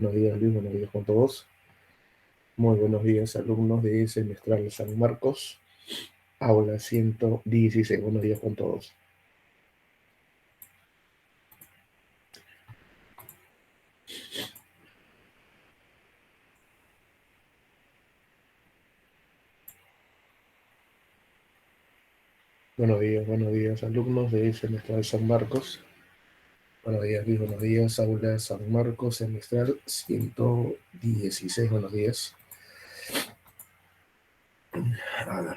Buenos días, Luis, buenos días con todos. Muy buenos días, alumnos de Semestral San Marcos, aula 116. Buenos días con todos. Buenos días, alumnos de Semestral San Marcos. Buenos días, Luis, buenos días, aula San Marcos, Semestral 116. Buenos días. A ver.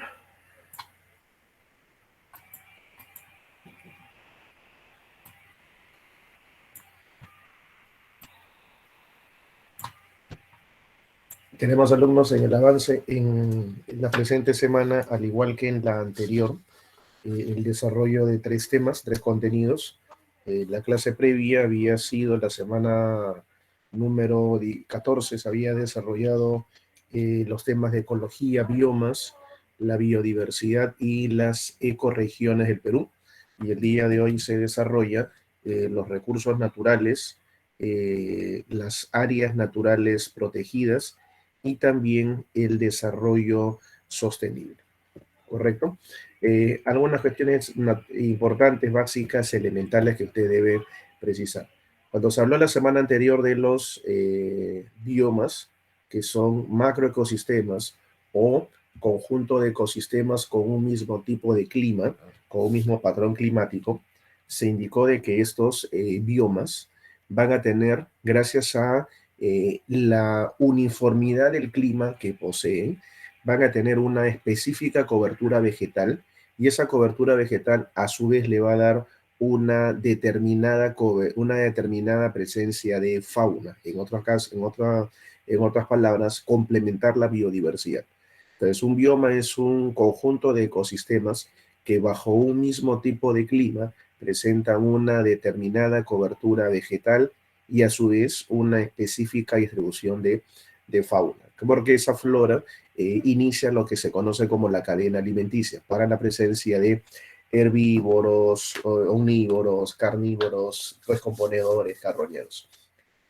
Tenemos alumnos en el avance en la presente semana, al igual que en la anterior, el desarrollo de 3 temas, 3 contenidos. La clase previa había sido la semana número 14, se había desarrollado los temas de ecología, biomas, la biodiversidad y las ecorregiones del Perú. Y el día de hoy se desarrolla los recursos naturales, las áreas naturales protegidas y también el desarrollo sostenible. ¿Correcto? Algunas cuestiones importantes, básicas, elementales que usted debe precisar. Cuando se habló la semana anterior de los biomas, que son macroecosistemas o conjunto de ecosistemas con un mismo tipo de clima, con un mismo patrón climático, se indicó de que estos biomas van a tener, gracias a la uniformidad del clima que poseen, van a tener una específica cobertura vegetal y esa cobertura vegetal a su vez le va a dar una determinada presencia de fauna, en otras palabras, complementar la biodiversidad. Entonces, un bioma es un conjunto de ecosistemas que bajo un mismo tipo de clima presentan una determinada cobertura vegetal y a su vez una específica distribución de fauna, porque esa flora inicia lo que se conoce como la cadena alimenticia, para la presencia de herbívoros, omnívoros, carnívoros, descomponedores, carroñeros.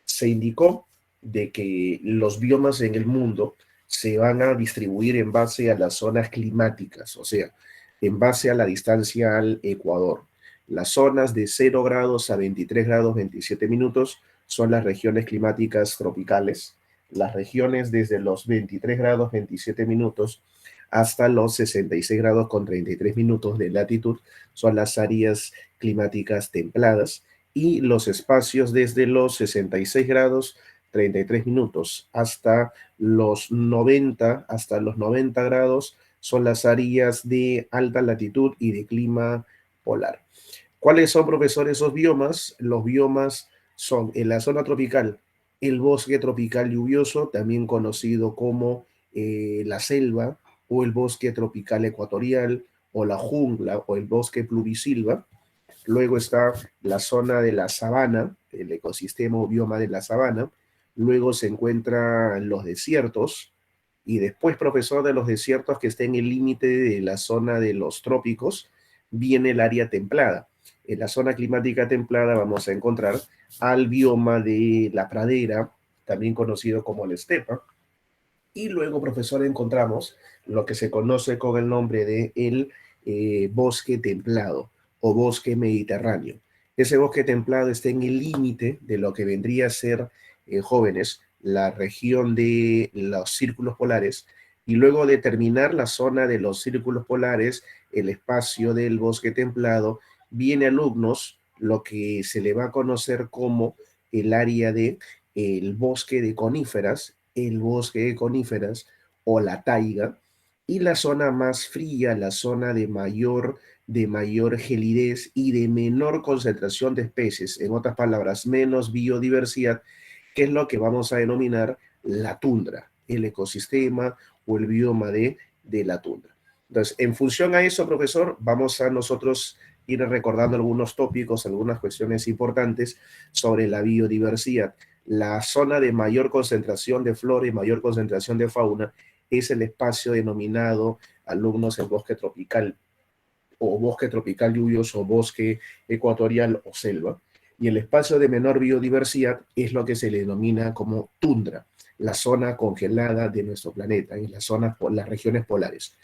Se indicó de que los biomas en el mundo se van a distribuir en base a las zonas climáticas, o sea, en base a la distancia al Ecuador. Las zonas de 0 grados a 23 grados 27 minutos son las regiones climáticas tropicales. Las regiones desde los 23 grados 27 minutos hasta los 66 grados con 33 minutos de latitud son las áreas climáticas templadas, y los espacios desde los 66 grados 33 minutos hasta los 90 grados son las áreas de alta latitud y de clima polar. ¿Cuáles son, profesor, esos biomas? Los biomas son en la zona tropical, el bosque tropical lluvioso, también conocido como la selva, o el bosque tropical ecuatorial, o la jungla, o el bosque plurisilva. Luego está la zona de la sabana, el ecosistema o bioma de la sabana. Luego se encuentran los desiertos. Y después, profesor, de los desiertos que está en el límite de la zona de los trópicos, viene el área templada. En la zona climática templada vamos a encontrar al bioma de la pradera, también conocido como la estepa. Y luego, profesor, encontramos lo que se conoce con el nombre de el bosque templado o bosque mediterráneo. Ese bosque templado está en el límite de lo que vendría a ser, jóvenes, la región de los círculos polares, y luego de terminar la zona de los círculos polares, el espacio del bosque templado, viene alumnos lo que se le va a conocer como el área de el bosque de coníferas, el bosque de coníferas o la taiga, y la zona más fría, la zona de mayor gelidez y de menor concentración de especies, en otras palabras, menos biodiversidad, que es lo que vamos a denominar la tundra, el ecosistema o el bioma de la tundra. Entonces, en función a eso, profesor, vamos a nosotros ir recordando algunos tópicos, algunas cuestiones importantes sobre la biodiversidad. La zona de mayor concentración de flora y mayor concentración de fauna es el espacio denominado, alumnos, el bosque tropical o bosque tropical lluvioso, bosque ecuatorial o selva. Y el espacio de menor biodiversidad es lo que se le denomina como tundra, la zona congelada de nuestro planeta, en las regiones polares.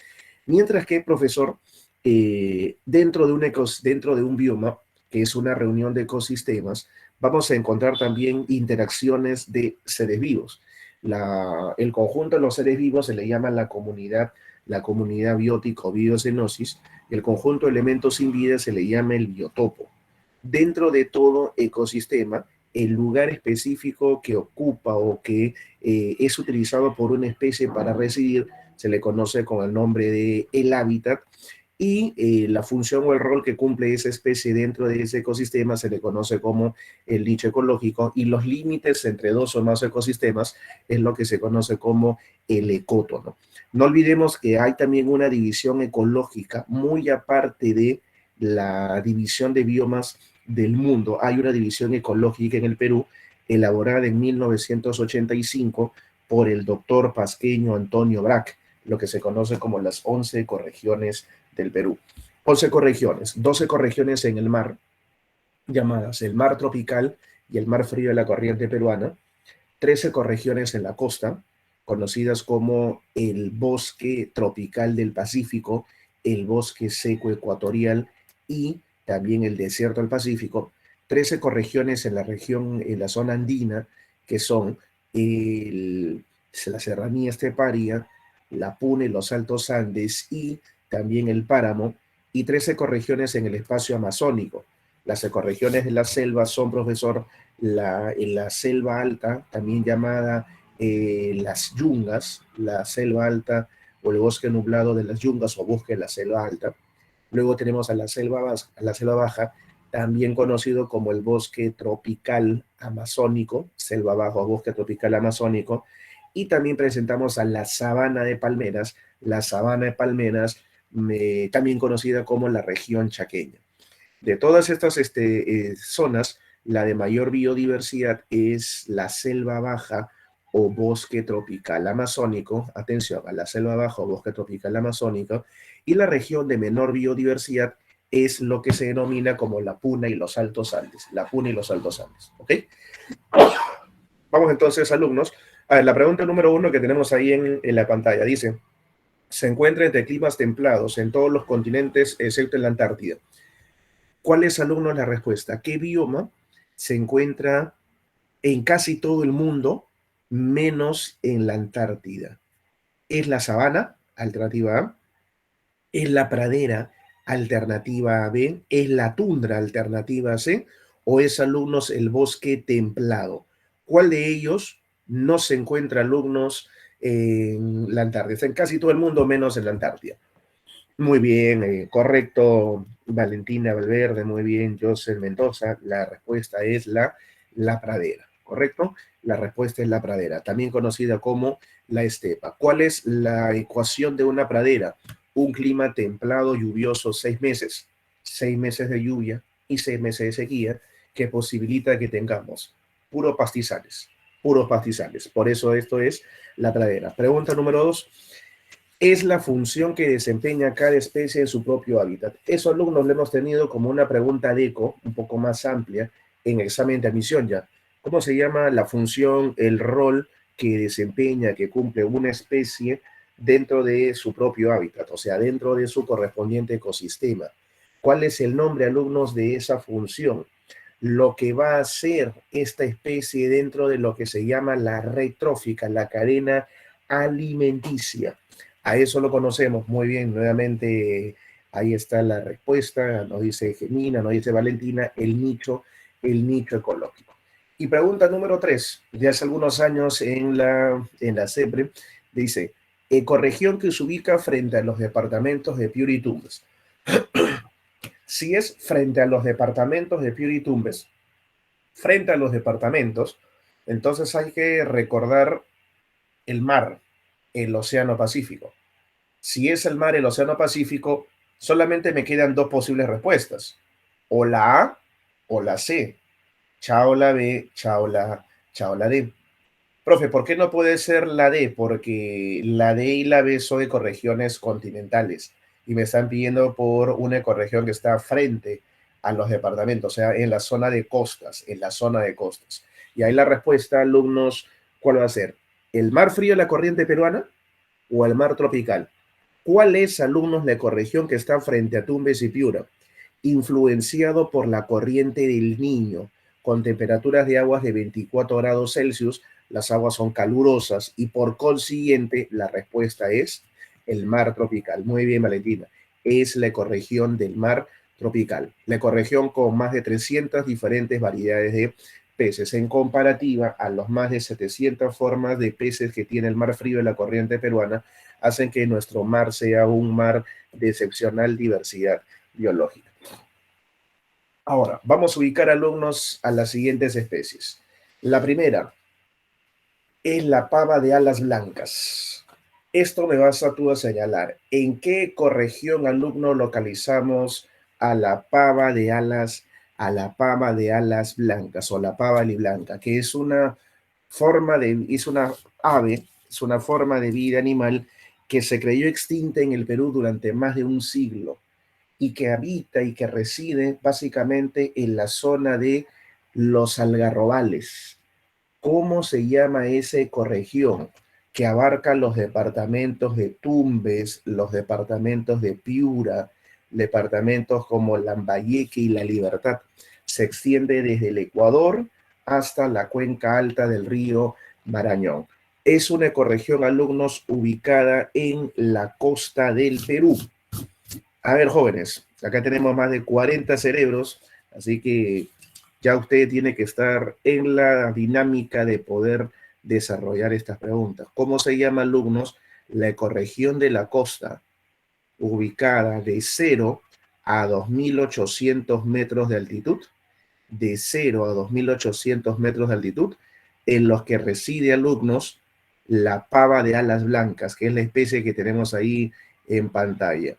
Mientras que, profesor, dentro de un bioma, que es una reunión de ecosistemas, vamos a encontrar también interacciones de seres vivos. El conjunto de los seres vivos se le llama la comunidad biótica o biocenosis, y el conjunto de elementos sin vida se le llama el biotopo. Dentro de todo ecosistema, el lugar específico que ocupa o que es utilizado por una especie para residir se le conoce con el nombre de el hábitat, y la función o el rol que cumple esa especie dentro de ese ecosistema se le conoce como el nicho ecológico, y los límites entre dos o más ecosistemas es lo que se conoce como el ecótono. No olvidemos que hay también una división ecológica muy aparte de la división de biomas del mundo. Hay una división ecológica en el Perú elaborada en 1985 por el doctor pasqueño Antonio Brac, lo que se conoce como las 11 ecorregiones del Perú. 11 ecorregiones, 12 ecorregiones en el mar, llamadas el mar tropical y el mar frío de la corriente peruana, 13 ecorregiones en la costa, conocidas como el bosque tropical del Pacífico, el bosque seco ecuatorial y también el desierto del Pacífico, 13 ecorregiones en la región, en la zona andina, que son la serranía esteparia, la Puna y los Altos Andes y también el páramo, y 13 ecorregiones en el espacio amazónico. Las ecorregiones de la selva son, profesor, en la selva alta, también llamada las yungas, la selva alta o el bosque nublado de las yungas o bosque de la selva alta. Luego tenemos a la selva baja, también conocido como el bosque tropical amazónico, selva baja o bosque tropical amazónico. Y también presentamos a la sabana de palmeras, también conocida como la región chaqueña. De todas estas zonas, la de mayor biodiversidad es la selva baja o bosque tropical amazónico. Atención, a la selva baja o bosque tropical amazónico. Y la región de menor biodiversidad es lo que se denomina como la Puna y los Altos Andes. La Puna y los Altos Andes. ¿Ok? Vamos entonces, alumnos. A ver, la pregunta número 1 que tenemos ahí en la pantalla dice: se encuentra entre climas templados en todos los continentes excepto en la Antártida. ¿Cuál es, alumnos, la respuesta? ¿Qué bioma se encuentra en casi todo el mundo, menos en la Antártida? ¿Es la sabana, alternativa A? ¿Es la pradera, alternativa B? ¿Es la tundra, alternativa C? ¿O es, alumnos, el bosque templado? ¿Cuál de ellos no se encuentra, alumnos, en la Antártida? Está en casi todo el mundo, menos en la Antártida. Muy bien, correcto, Valentina Valverde, muy bien, José Mendoza. La respuesta es la pradera, ¿correcto? La respuesta es la pradera, también conocida como la estepa. ¿Cuál es la ecuación de una pradera? Un clima templado, lluvioso, 6 meses, 6 meses de lluvia y 6 meses de sequía, que posibilita que tengamos puros pastizales, puros pastizales. Por eso esto es la pradera. Pregunta número 2: es la función que desempeña cada especie en su propio hábitat. Eso, alumnos, lo hemos tenido como una pregunta de eco un poco más amplia en examen de admisión ya. ¿Cómo se llama la función, el rol que desempeña, que cumple una especie dentro de su propio hábitat, o sea, dentro de su correspondiente ecosistema? ¿Cuál es el nombre, alumnos, de esa función? Lo que va a hacer esta especie dentro de lo que se llama la red trófica, la cadena alimenticia. A eso lo conocemos muy bien. Nuevamente, ahí está la respuesta. Nos dice Gemina, nos dice Valentina, el nicho ecológico. Y pregunta número 3, de hace algunos años en la CEPRE, dice: ecorregión que se ubica frente a los departamentos de Piura y Tumbes. Si es frente a los departamentos de Piura y Tumbes, frente a los departamentos, entonces hay que recordar el mar, el Océano Pacífico. Si es el mar, el Océano Pacífico, solamente me quedan dos posibles respuestas: o la A o la C. Chao la B, chao la D. Profe, ¿por qué no puede ser la D? Porque la D y la B son ecorregiones continentales y me están pidiendo por una ecorregión que está frente a los departamentos, o sea, en la zona de costas, en la zona de costas. Y ahí la respuesta, alumnos, ¿cuál va a ser? ¿El mar frío de la corriente peruana o el mar tropical? ¿Cuál es, alumnos, la ecorregión que está frente a Tumbes y Piura? Influenciado por la corriente del Niño, con temperaturas de aguas de 24 grados Celsius, las aguas son calurosas y por consiguiente la respuesta es el mar tropical. Muy bien, Valentina. Es la ecorregión del mar tropical. La ecorregión con más de 300 diferentes variedades de peces en comparativa a los más de 700 formas de peces que tiene el mar frío de la corriente peruana, hacen que nuestro mar sea un mar de excepcional diversidad biológica. Ahora, vamos a ubicar, alumnos, a las siguientes especies. La primera es la pava de alas blancas. Esto me vas a tú a señalar. ¿En qué ecorregión, alumno, localizamos a la pava de alas, a la pava de alas blancas o la pava blanca, que es una es una ave, es una forma de vida animal que se creyó extinta en el Perú durante más de un siglo y que habita y que reside básicamente en la zona de los algarrobales? ¿Cómo se llama esa ecorregión que abarca los departamentos de Tumbes, los departamentos de Piura, departamentos como Lambayeque y La Libertad? Se extiende desde el Ecuador hasta la cuenca alta del río Marañón. Es una ecorregión, alumnos, ubicada en la costa del Perú. A ver, jóvenes, acá tenemos más de 40 cerebros, así que ya usted tiene que estar en la dinámica de poder desarrollar estas preguntas. ¿Cómo se llama, alumnos, la ecorregión de la costa ubicada de 0 a 2.800 metros de altitud? De 0 a 2.800 metros de altitud, en los que reside, alumnos, la pava de alas blancas, que es la especie que tenemos ahí en pantalla.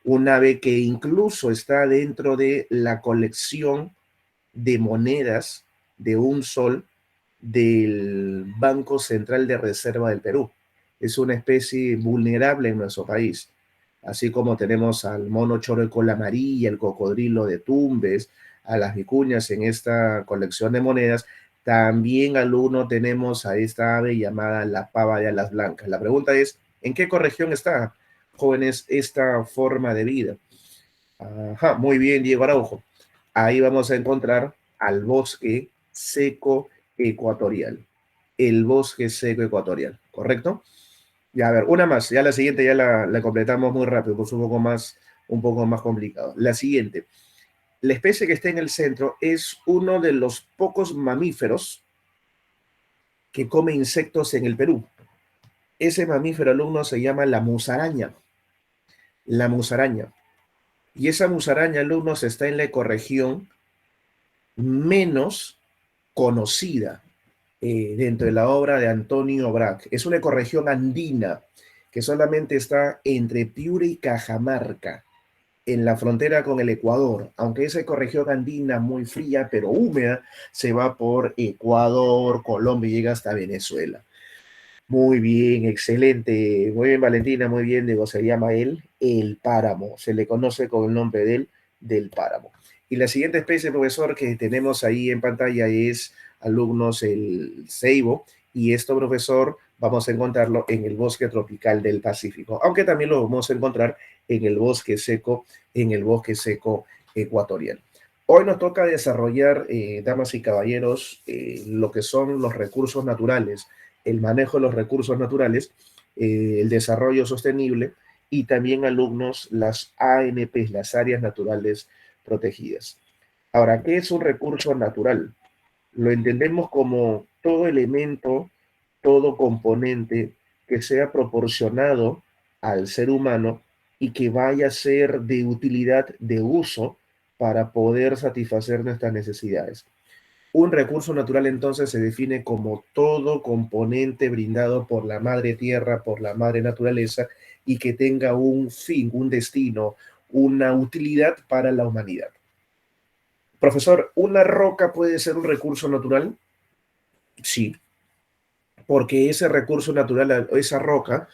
Un ave que incluso está dentro de la colección de monedas de un sol del Banco Central de Reserva del Perú. Es una especie vulnerable en nuestro país, así como tenemos al mono choro de cola amarilla, el cocodrilo de Tumbes, a las vicuñas en esta colección de monedas. También, alumno, tenemos a esta ave llamada la pava de alas blancas. La pregunta es, ¿en qué ecorregión está, jóvenes, esta forma de vida? Ajá, muy bien, Diego Araujo. Ahí vamos a encontrar al bosque seco ecuatorial. El bosque seco ecuatorial, ¿correcto? Ya, a ver, una más. Ya la siguiente ya la completamos muy rápido, pues un poco más complicado. La siguiente. La especie que está en el centro es uno de los pocos mamíferos que come insectos en el Perú. Ese mamífero, alumno, se llama la musaraña. La musaraña. Y esa musaraña, alumnos, está en la ecorregión menos conocida dentro de la obra de Antonio Brac. Es una ecorregión andina que solamente está entre Piura y Cajamarca, en la frontera con el Ecuador. Aunque esa ecorregión andina muy fría pero húmeda, se va por Ecuador, Colombia y llega hasta Venezuela. Muy bien, excelente. Muy bien, Valentina, muy bien, Diego. Se llama él el páramo. Se le conoce con el nombre del páramo. Y la siguiente especie, profesor, que tenemos ahí en pantalla es, alumnos, el ceibo. Y esto, profesor, vamos a encontrarlo en el bosque tropical del Pacífico, aunque también lo vamos a encontrar en el bosque seco ecuatorial. Hoy nos toca desarrollar, damas y caballeros, lo que son los recursos naturales, el manejo de los recursos naturales, el desarrollo sostenible y también, alumnos, las ANP, las áreas naturales protegidas. Ahora, ¿qué es un recurso natural? Lo entendemos como todo elemento, todo componente que sea proporcionado al ser humano y que vaya a ser de utilidad, de uso, para poder satisfacer nuestras necesidades. Un recurso natural entonces se define como todo componente brindado por la madre tierra, por la madre naturaleza, y que tenga un fin, un destino, una utilidad para la humanidad. Profesor, ¿una roca puede ser un recurso natural? Sí, porque ese recurso natural, esa roca,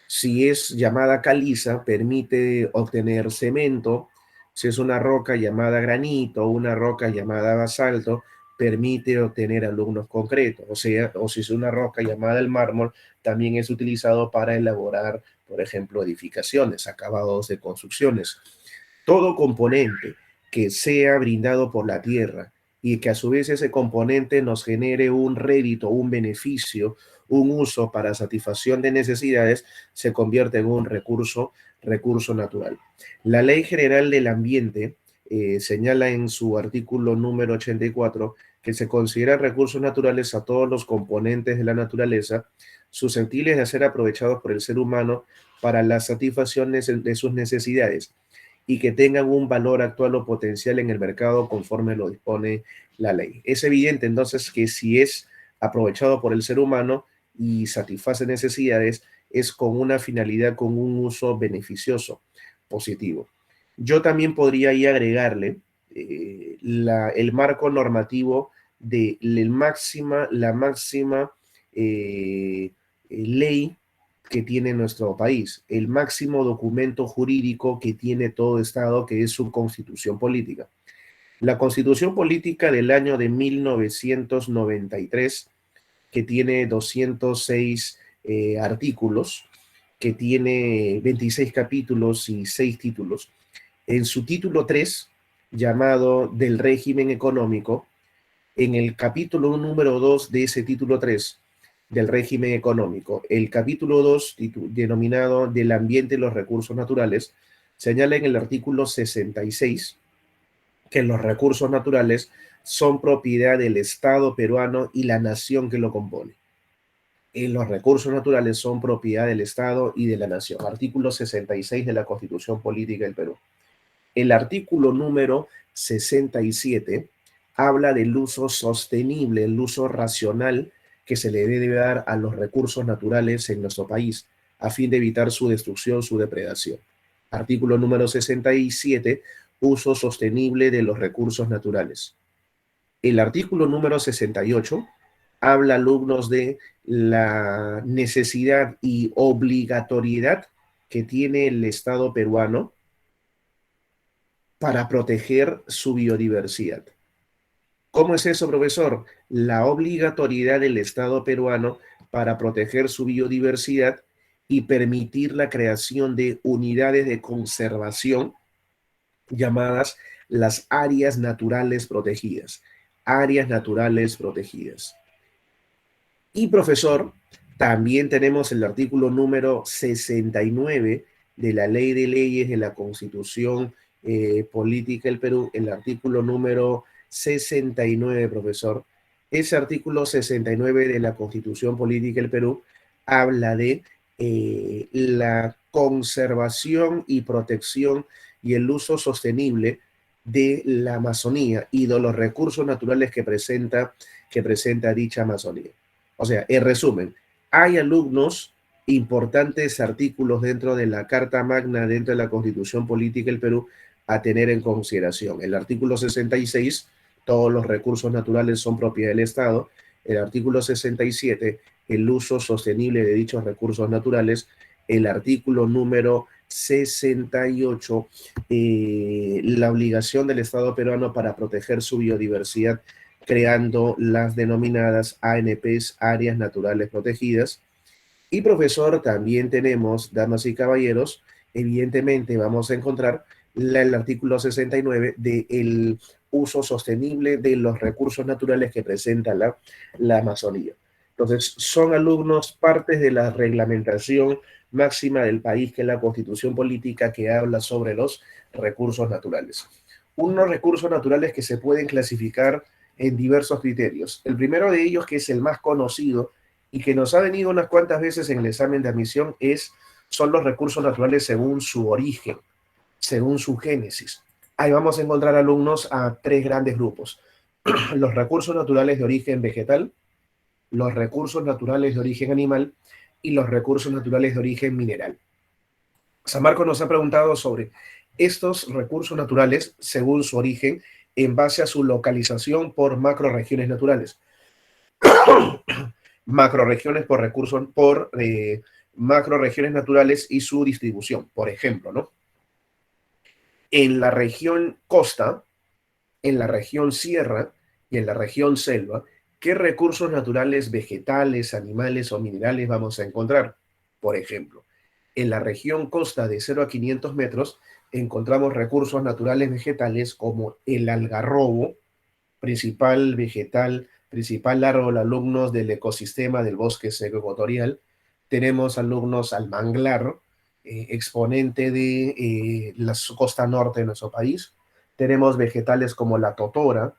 si es llamada caliza, permite obtener cemento, Si es una roca llamada granito o una roca llamada basalto, permite obtener alumnos concretos. O sea, o si es una roca llamada el mármol, también es utilizado para elaborar, por ejemplo, edificaciones, acabados de construcciones. Todo componente que sea brindado por la tierra y que a su vez ese componente nos genere un rédito, un beneficio, un uso para satisfacción de necesidades, se convierte en un recurso natural. La Ley General del Ambiente señala en su artículo número 84 que se considera recursos naturales a todos los componentes de la naturaleza susceptibles de ser aprovechados por el ser humano para la satisfacción de sus necesidades y que tengan un valor actual o potencial en el mercado conforme lo dispone la ley. Es evidente entonces que si es aprovechado por el ser humano y satisface necesidades, es con una finalidad, con un uso beneficioso, positivo. Yo también podría ahí agregarle el marco normativo de la máxima ley que tiene nuestro país, el máximo documento jurídico que tiene todo Estado, que es su constitución política. La constitución política del año de 1993, que tiene 206 artículos, que tiene 26 capítulos y 6 títulos. En su título 3, llamado del régimen económico, en el capítulo número 2 de ese título 3 del régimen económico, el capítulo 2, denominado del ambiente y los recursos naturales, señala en el artículo 66 que los recursos naturales son propiedad del Estado peruano y la nación que lo compone. Los recursos naturales son propiedad del Estado y de la nación. Artículo 66 de la Constitución Política del Perú. El artículo número 67 habla del uso sostenible, el uso racional que se le debe dar a los recursos naturales en nuestro país, a fin de evitar su destrucción, su depredación. Artículo número 67, uso sostenible de los recursos naturales. El artículo número 68 habla, alumnos, de la necesidad y obligatoriedad que tiene el Estado peruano para proteger su biodiversidad. ¿Cómo es eso, profesor? La obligatoriedad del Estado peruano para proteger su biodiversidad y permitir la creación de unidades de conservación llamadas las áreas naturales protegidas. Áreas naturales protegidas. Y, profesor, también tenemos el artículo número 69 de la Ley de Leyes de la Constitución Política del Perú, el artículo número 69, profesor. Ese artículo 69 de la Constitución Política del Perú habla de la conservación y protección y el uso sostenible de la Amazonía y de los recursos naturales que presenta dicha Amazonía. O sea, en resumen, hay alumnos importantes artículos dentro de la Carta Magna, dentro de la Constitución Política del Perú, a tener en consideración. El artículo 66, todos los recursos naturales son propiedad del Estado. El artículo 67, el uso sostenible de dichos recursos naturales. El artículo número 68, la obligación del Estado peruano para proteger su biodiversidad, creando las denominadas ANPs, Áreas Naturales Protegidas. Y, profesor, también tenemos, damas y caballeros, evidentemente vamos a encontrar el artículo 69 del uso sostenible de los recursos naturales que presenta la Amazonía. Entonces, son, alumnos, partes de la reglamentación máxima del país, que es la Constitución Política, que habla sobre los recursos naturales. Unos recursos naturales que se pueden clasificar en diversos criterios. El primero de ellos, que es el más conocido y que nos ha venido unas cuantas veces en el examen de admisión, son los recursos naturales según su origen, según su génesis. Ahí vamos a encontrar, alumnos, a tres grandes grupos: los recursos naturales de origen vegetal, los recursos naturales de origen animal y los recursos naturales de origen mineral. San Marcos nos ha preguntado sobre estos recursos naturales según su origen, en base a su localización por macroregiones naturales. Macroregiones por recursos, por macroregiones naturales y su distribución, por ejemplo, ¿no? En la región costa, en la región sierra y en la región selva, ¿qué recursos naturales, vegetales, animales o minerales vamos a encontrar? Por ejemplo, en la región costa de 0 a 500 metros encontramos recursos naturales vegetales como el algarrobo, principal vegetal, principal árbol alumnos del ecosistema del bosque seco ecuatorial. Tenemos alumnos al manglar, exponente de la costa norte de nuestro país. Tenemos vegetales como la totora,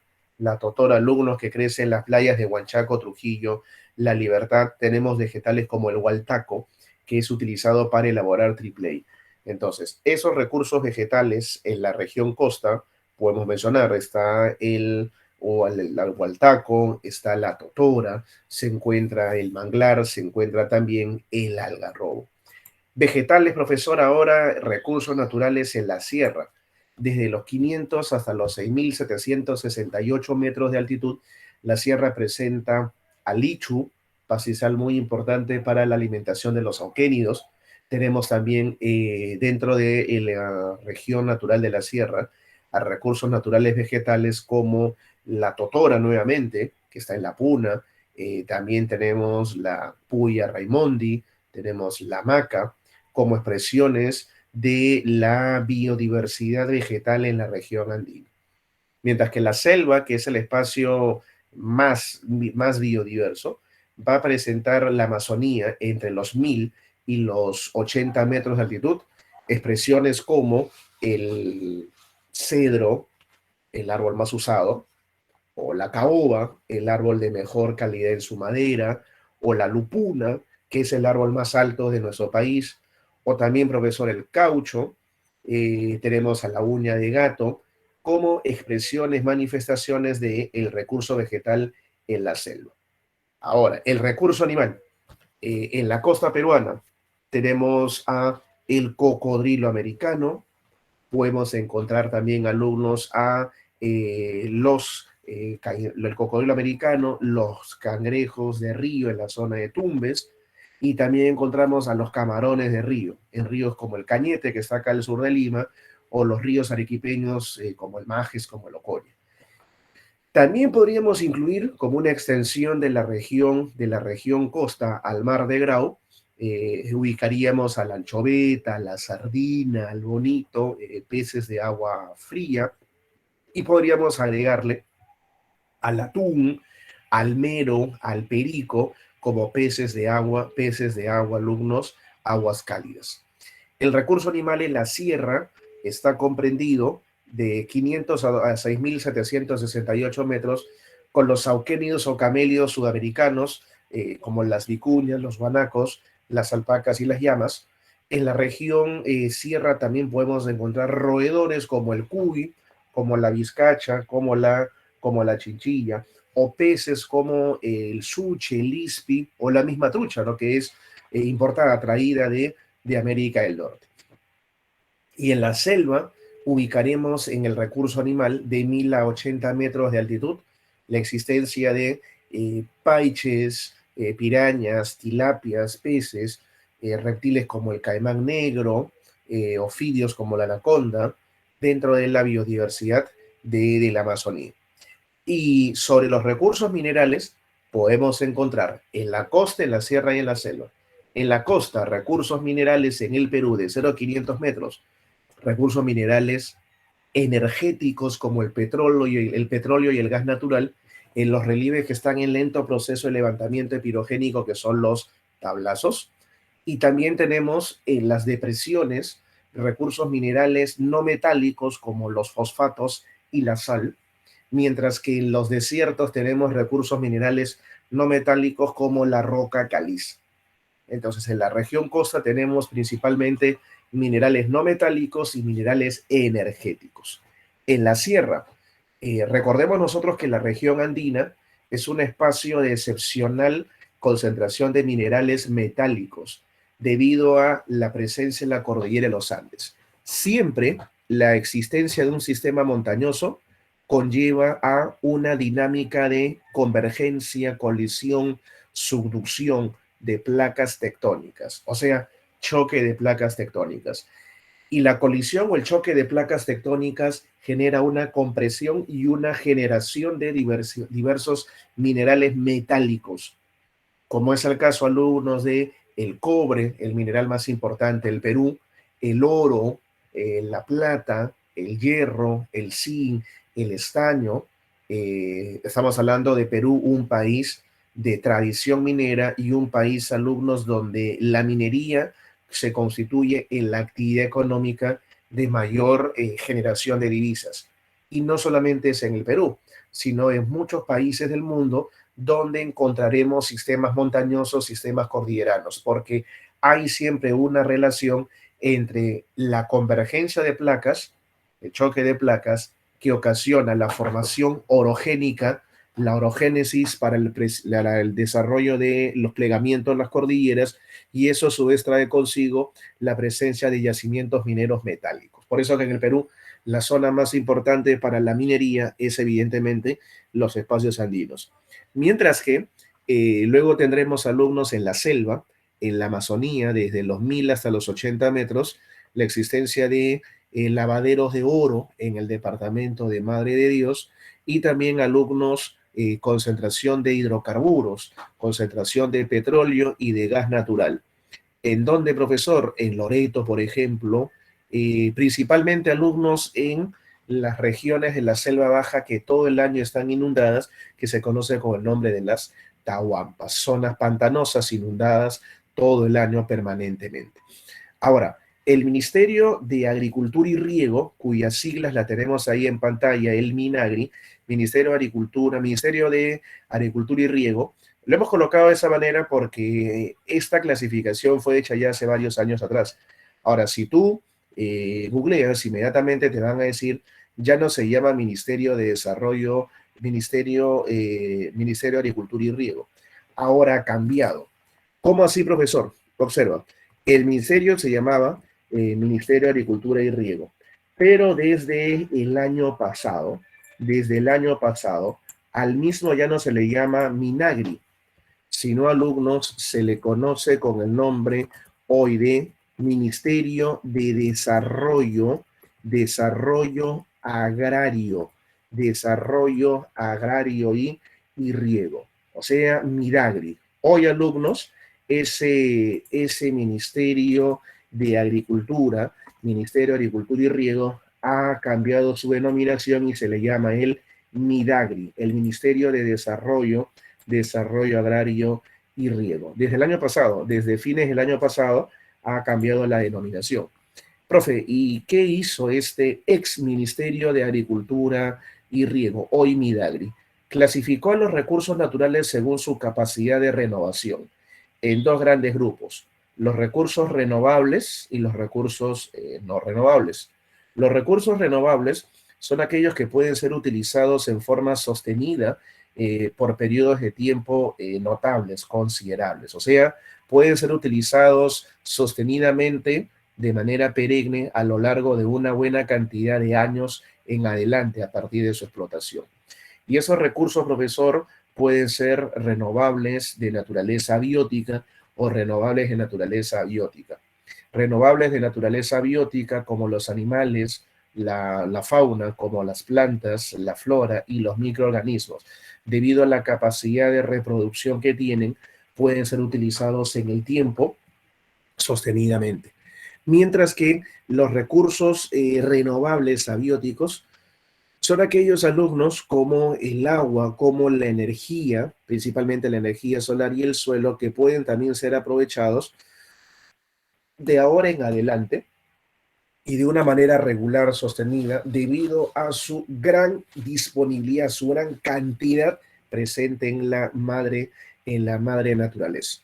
alumnos que crece en las playas de Huanchaco, Trujillo, La Libertad. Tenemos vegetales como el hualtaco, que es utilizado para elaborar triple A. Entonces, esos recursos vegetales en la región costa, podemos mencionar, está o al hualtaco, está la totora, se encuentra el manglar, se encuentra también el algarrobo. Vegetales, profesor, ahora recursos naturales en la sierra. Desde los 500 hasta los 6.768 metros de altitud, la sierra presenta alichu, pastizal muy importante para la alimentación de los auquénidos. Tenemos también dentro de la región natural de la sierra a recursos naturales vegetales como la totora nuevamente, que está en la puna. También tenemos la puya raimondi, tenemos la maca, como expresiones de la biodiversidad vegetal en la región andina. Mientras que la selva, que es el espacio más biodiverso, va a presentar la Amazonía entre los 1000 y los 80 metros de altitud, expresiones como el cedro, el árbol más usado, o la caoba, el árbol de mejor calidad en su madera, o la lupuna, que es el árbol más alto de nuestro país, o también, profesor, el caucho, tenemos a la uña de gato, como expresiones, manifestaciones del recurso vegetal en la selva. Ahora, el recurso animal. En la costa peruana tenemos a el cocodrilo americano, podemos encontrar también alumnos a el cocodrilo americano, los cangrejos de río en la zona de Tumbes, y también encontramos a los camarones de río, en ríos como el Cañete, que está acá al sur de Lima, o los ríos arequipeños como el Majes, como el Ocoña. También podríamos incluir como una extensión de la región costa al mar de Grau, ubicaríamos a la anchoveta, la sardina, al bonito, peces de agua fría, y podríamos agregarle al atún, al mero, al perico, como peces de agua, alumnos, aguas cálidas. El recurso animal en la sierra está comprendido de 500 a 6.768 metros con los auquénidos o camélidos sudamericanos, como las vicuñas, los guanacos, las alpacas y las llamas. En la región sierra también podemos encontrar roedores como el cuy, como la vizcacha, como la chinchilla, o peces como el suche, el ispi o la misma trucha, ¿no? Que es importada, traída de América del Norte. Y en la selva ubicaremos en el recurso animal de 1000 a 80 metros de altitud la existencia de paiches, pirañas, tilapias, peces, reptiles como el caimán negro, ofidios como la anaconda, dentro de la biodiversidad de la Amazonía. Y sobre los recursos minerales, podemos encontrar en la costa, en la sierra y en la selva. En la costa, recursos minerales en el Perú de 0 a 500 metros, recursos minerales energéticos como el petróleo y el gas natural, en los relieves que están en lento proceso de levantamiento epirogénico, que son los tablazos. Y también tenemos en las depresiones recursos minerales no metálicos como los fosfatos y la sal, mientras que en los desiertos tenemos recursos minerales no metálicos como la roca caliza. Entonces, en la región costa tenemos principalmente minerales no metálicos y minerales energéticos. En la sierra, recordemos nosotros que la región andina es un espacio de excepcional concentración de minerales metálicos debido a la presencia en la cordillera de los Andes. Siempre la existencia de un sistema montañoso conlleva a una dinámica de convergencia, colisión, subducción de placas tectónicas, o sea, choque de placas tectónicas. Y la colisión o el choque de placas tectónicas genera una compresión y una generación de diversos minerales metálicos, como es el caso, alumnos, de el cobre, el mineral más importante del Perú, el oro, la plata, el hierro, el zinc, el estaño. Estamos hablando de Perú, un país de tradición minera y un país, alumnos, donde la minería se constituye en la actividad económica de mayor generación de divisas. Y no solamente es en el Perú, sino en muchos países del mundo donde encontraremos sistemas montañosos, sistemas cordilleranos, porque hay siempre una relación entre la convergencia de placas, el choque de placas, que ocasiona la formación orogénica, la orogénesis para el desarrollo de los plegamientos en las cordilleras, y eso a su vez trae consigo la presencia de yacimientos mineros metálicos. Por eso que en el Perú la zona más importante para la minería es evidentemente los espacios andinos. Mientras que luego tendremos alumnos en la selva, en la Amazonía, desde los 1000 hasta los 80 metros, la existencia de lavaderos de oro en el departamento de Madre de Dios, y también alumnos concentración de hidrocarburos, concentración de petróleo y de gas natural. ¿En dónde, profesor? En Loreto, por ejemplo, principalmente alumnos en las regiones de la selva baja que todo el año están inundadas, que se conoce con el nombre de las Tahuampas, zonas pantanosas inundadas todo el año permanentemente. Ahora, el Ministerio de Agricultura y Riego, cuyas siglas la tenemos ahí en pantalla, el MINAGRI, Ministerio de Agricultura y Riego, lo hemos colocado de esa manera porque esta clasificación fue hecha ya hace varios años atrás. Ahora, si tú googleas, inmediatamente te van a decir, ya no se llama Ministerio de Desarrollo, Ministerio de Agricultura y Riego. Ahora ha cambiado. ¿Cómo así, profesor? Observa, el ministerio se llamaba Ministerio de Agricultura y Riego, pero desde el año pasado, al mismo ya no se le llama Minagri, sino a alumnos se le conoce con el nombre hoy de Ministerio de Desarrollo Agrario, Desarrollo Agrario y Riego, o sea, Midagri. Hoy, alumnos, ese Ministerio de Agricultura, Ministerio de Agricultura y Riego, ha cambiado su denominación y se le llama el Midagri, el Ministerio de Desarrollo Agrario y Riego. Desde el año pasado, desde fines del año pasado, ha cambiado la denominación. Profe, ¿y qué hizo este ex Ministerio de Agricultura y Riego, hoy Midagri? Clasificó a los recursos naturales según su capacidad de renovación en dos grandes grupos: los recursos renovables y los recursos no renovables. Los recursos renovables son aquellos que pueden ser utilizados en forma sostenida por periodos de tiempo notables, considerables. O sea, pueden ser utilizados sostenidamente de manera perenne a lo largo de una buena cantidad de años en adelante a partir de su explotación. Y esos recursos, profesor, pueden ser renovables de naturaleza biótica o renovables de naturaleza abiótica. Renovables de naturaleza biótica como los animales, la fauna, como las plantas, la flora y los microorganismos, debido a la capacidad de reproducción que tienen, pueden ser utilizados en el tiempo sostenidamente. Mientras que los recursos renovables abióticos son aquellos alumnos como el agua, como la energía, principalmente la energía solar y el suelo, que pueden también ser aprovechados de ahora en adelante y de una manera regular, sostenida, debido a su gran disponibilidad, su gran cantidad presente en la madre naturaleza.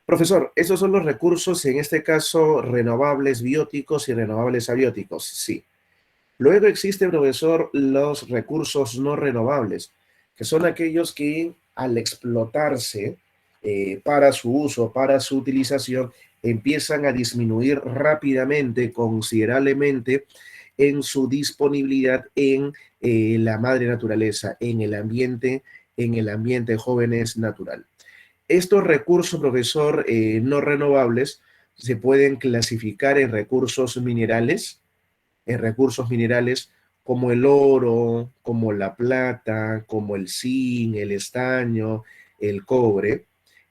Profesor, esos son los recursos, en este caso, renovables bióticos y renovables abióticos. Sí. Luego existen, profesor, los recursos no renovables, que son aquellos que al explotarse para su uso, para su utilización, empiezan a disminuir rápidamente, considerablemente, en su disponibilidad en la madre naturaleza, en el ambiente jóvenes natural. Estos recursos, profesor, no renovables, se pueden clasificar en recursos minerales como el oro, como la plata, como el zinc, el estaño, el cobre,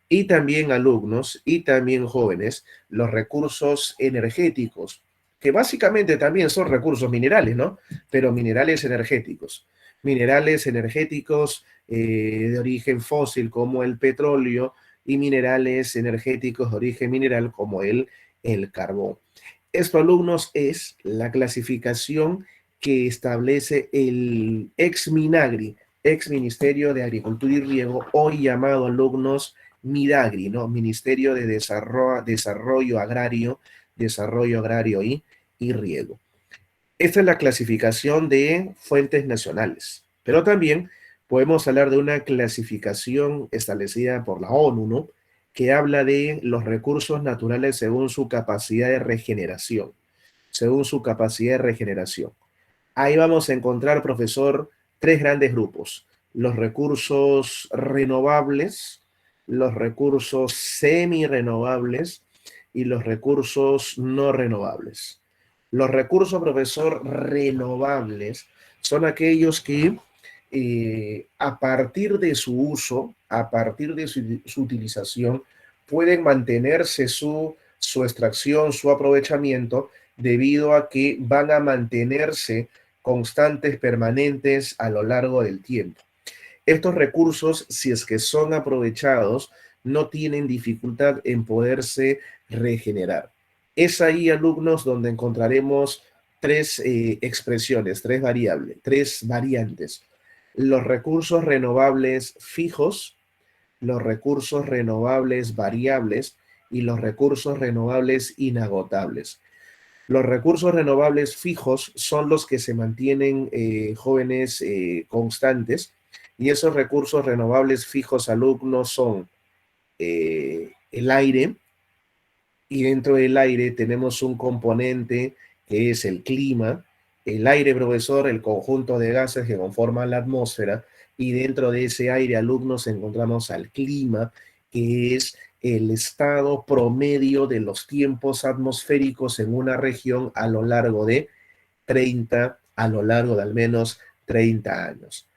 y también alumnos y también jóvenes, los recursos energéticos, que básicamente también son recursos minerales, ¿no? Pero minerales energéticos de origen fósil como el petróleo y minerales energéticos de origen mineral como el carbón. Esto, alumnos, es la clasificación que establece el ex Minagri, ex Ministerio de Agricultura y Riego, hoy llamado, alumnos, Midagri, ¿no? Ministerio de Desarrollo Agrario y Riego. Esta es la clasificación de fuentes nacionales, pero también podemos hablar de una clasificación establecida por la ONU, ¿no? Que habla de los recursos naturales según su capacidad de regeneración, según su capacidad de regeneración. Ahí vamos a encontrar, profesor, tres grandes grupos: los recursos renovables, los recursos semi-renovables y los recursos no renovables. Los recursos, profesor, renovables son aquellos que a partir de su uso, a partir de su utilización, pueden mantenerse su extracción, su aprovechamiento, debido a que van a mantenerse constantes, permanentes a lo largo del tiempo. Estos recursos, si es que son aprovechados, no tienen dificultad en poderse regenerar. Es ahí, alumnos, donde encontraremos tres expresiones, tres variantes: los recursos renovables fijos, los recursos renovables variables y los recursos renovables inagotables. Los recursos renovables fijos son los que se mantienen, jóvenes, constantes, y esos recursos renovables fijos, alumnos, son el aire, y dentro del aire tenemos un componente que es el clima. El aire, profesor, el conjunto de gases que conforman la atmósfera, y dentro de ese aire, alumnos, encontramos al clima, que es el estado promedio de los tiempos atmosféricos en una región a lo largo de al menos 30 años.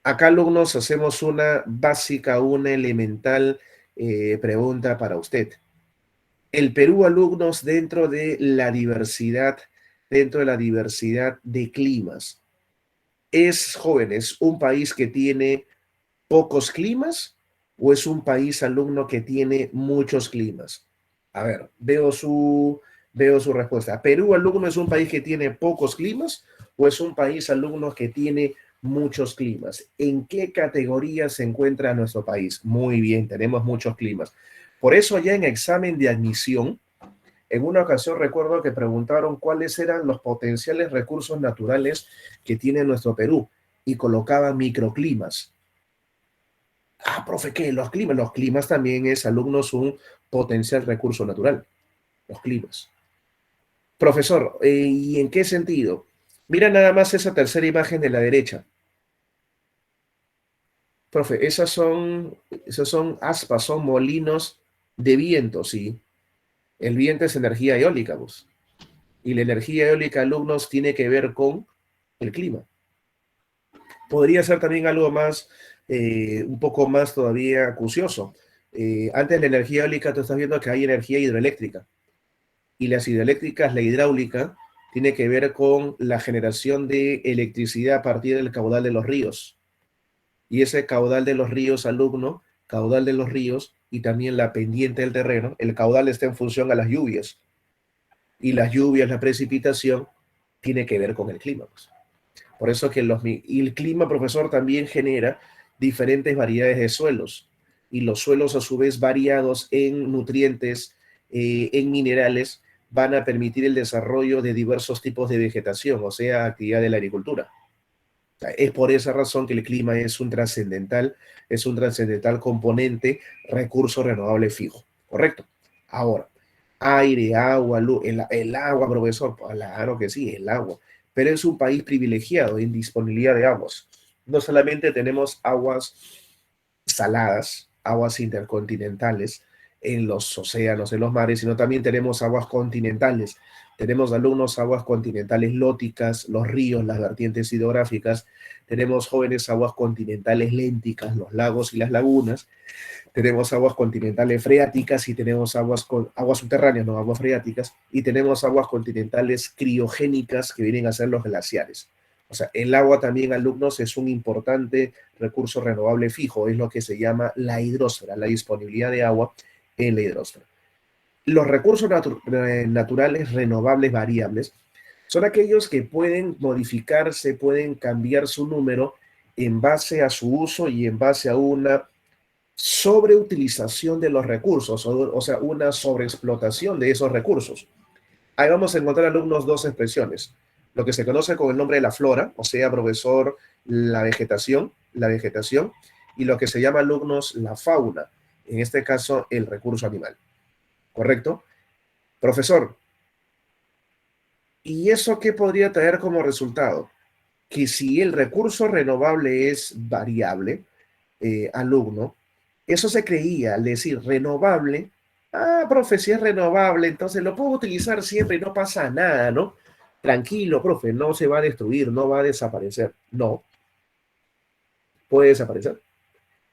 Acá, alumnos, hacemos una básica, una elemental pregunta para usted. El Perú, alumnos, dentro de la diversidad de climas, ¿es, jóvenes, un país que tiene pocos climas o es un país, alumno, que tiene muchos climas? A ver, veo su respuesta. ¿Perú, alumno, es un país que tiene pocos climas o es un país, alumno, que tiene muchos climas? ¿En qué categoría se encuentra nuestro país? Muy bien, tenemos muchos climas. Por eso, ya en examen de admisión, en una ocasión recuerdo que preguntaron cuáles eran los potenciales recursos naturales que tiene nuestro Perú, y colocaban microclimas. Ah, profe, ¿qué? Los climas. Los climas también es, alumnos, un potencial recurso natural. Los climas. Profesor, ¿y en qué sentido? Mira nada más esa tercera imagen de la derecha. Profe, esas son aspas, son molinos de viento, ¿sí? El viento es energía eólica, pues. Y la energía eólica, alumnos, tiene que ver con el clima. Podría ser también algo más, un poco más todavía acucioso. Antes de la energía eólica, tú estás viendo que hay energía hidroeléctrica. Y las hidroeléctricas, la hidráulica, tiene que ver con la generación de electricidad a partir del caudal de los ríos. Y ese caudal de los ríos, alumno, caudal de los ríos, y también la pendiente del terreno, el caudal está en función a las lluvias. Y las lluvias, la precipitación, tiene que ver con el clima, pues. Por eso que y el clima, profesor, también genera diferentes variedades de suelos. Y los suelos, a su vez, variados en nutrientes, en minerales, van a permitir el desarrollo de diversos tipos de vegetación, o sea, actividad de la agricultura. O sea, es por esa razón que el clima es un trascendental componente, recurso renovable fijo. ¿Correcto? Ahora, aire, agua, luz, el agua, profesor, claro que sí, el agua. Pero es un país privilegiado en disponibilidad de aguas. No solamente tenemos aguas saladas, aguas intercontinentales, en los océanos, en los mares, sino también tenemos aguas continentales. Tenemos alumnos aguas continentales lóticas, los ríos, las vertientes hidrográficas. Tenemos jóvenes aguas continentales lénticas, los lagos y las lagunas. Tenemos aguas continentales freáticas y tenemos aguas subterráneas, no aguas freáticas, y tenemos aguas continentales criogénicas que vienen a ser los glaciares. O sea, el agua también, alumnos, es un importante recurso renovable fijo, es lo que se llama la hidrosfera, la disponibilidad de agua en la hidrosfera. Los recursos naturales renovables variables son aquellos que pueden modificarse, pueden cambiar su número en base a su uso y en base a una sobreutilización de los recursos, o sea, una sobreexplotación de esos recursos. Ahí vamos a encontrar, alumnos, dos expresiones. Lo que se conoce con el nombre de la flora, o sea, profesor, la vegetación, y lo que se llama, alumnos, la fauna, en este caso, el recurso animal. ¿Correcto? Profesor, ¿y eso qué podría traer como resultado? Que si el recurso renovable es variable, alumno, eso se creía, al decir renovable, profe, si es renovable, entonces lo puedo utilizar siempre y no pasa nada, ¿no? Tranquilo, profe, no se va a destruir, no va a desaparecer. No, puede desaparecer.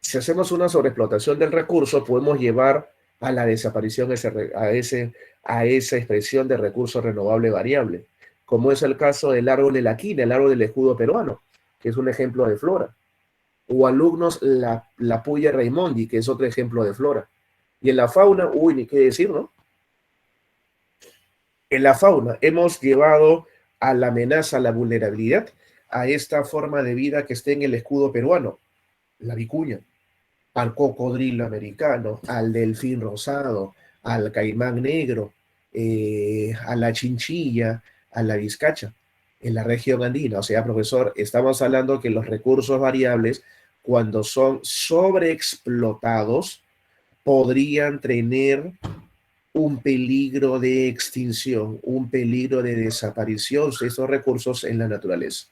Si hacemos una sobreexplotación del recurso, podemos llevar a la desaparición a esa expresión de recurso renovable variable, como es el caso del árbol de la quina, el árbol del escudo peruano, que es un ejemplo de flora. O alumnos, la puya Raimondi, que es otro ejemplo de flora. Y en la fauna, uy, ni qué decir, ¿no? En la fauna hemos llevado a la amenaza, a la vulnerabilidad, a esta forma de vida que está en el escudo peruano, la vicuña, al cocodrilo americano, al delfín rosado, al caimán negro, a la chinchilla, a la vizcacha, en la región andina. O sea, profesor, estamos hablando que los recursos variables, cuando son sobreexplotados, podrían tener un peligro de extinción, un peligro de desaparición de estos recursos en la naturaleza.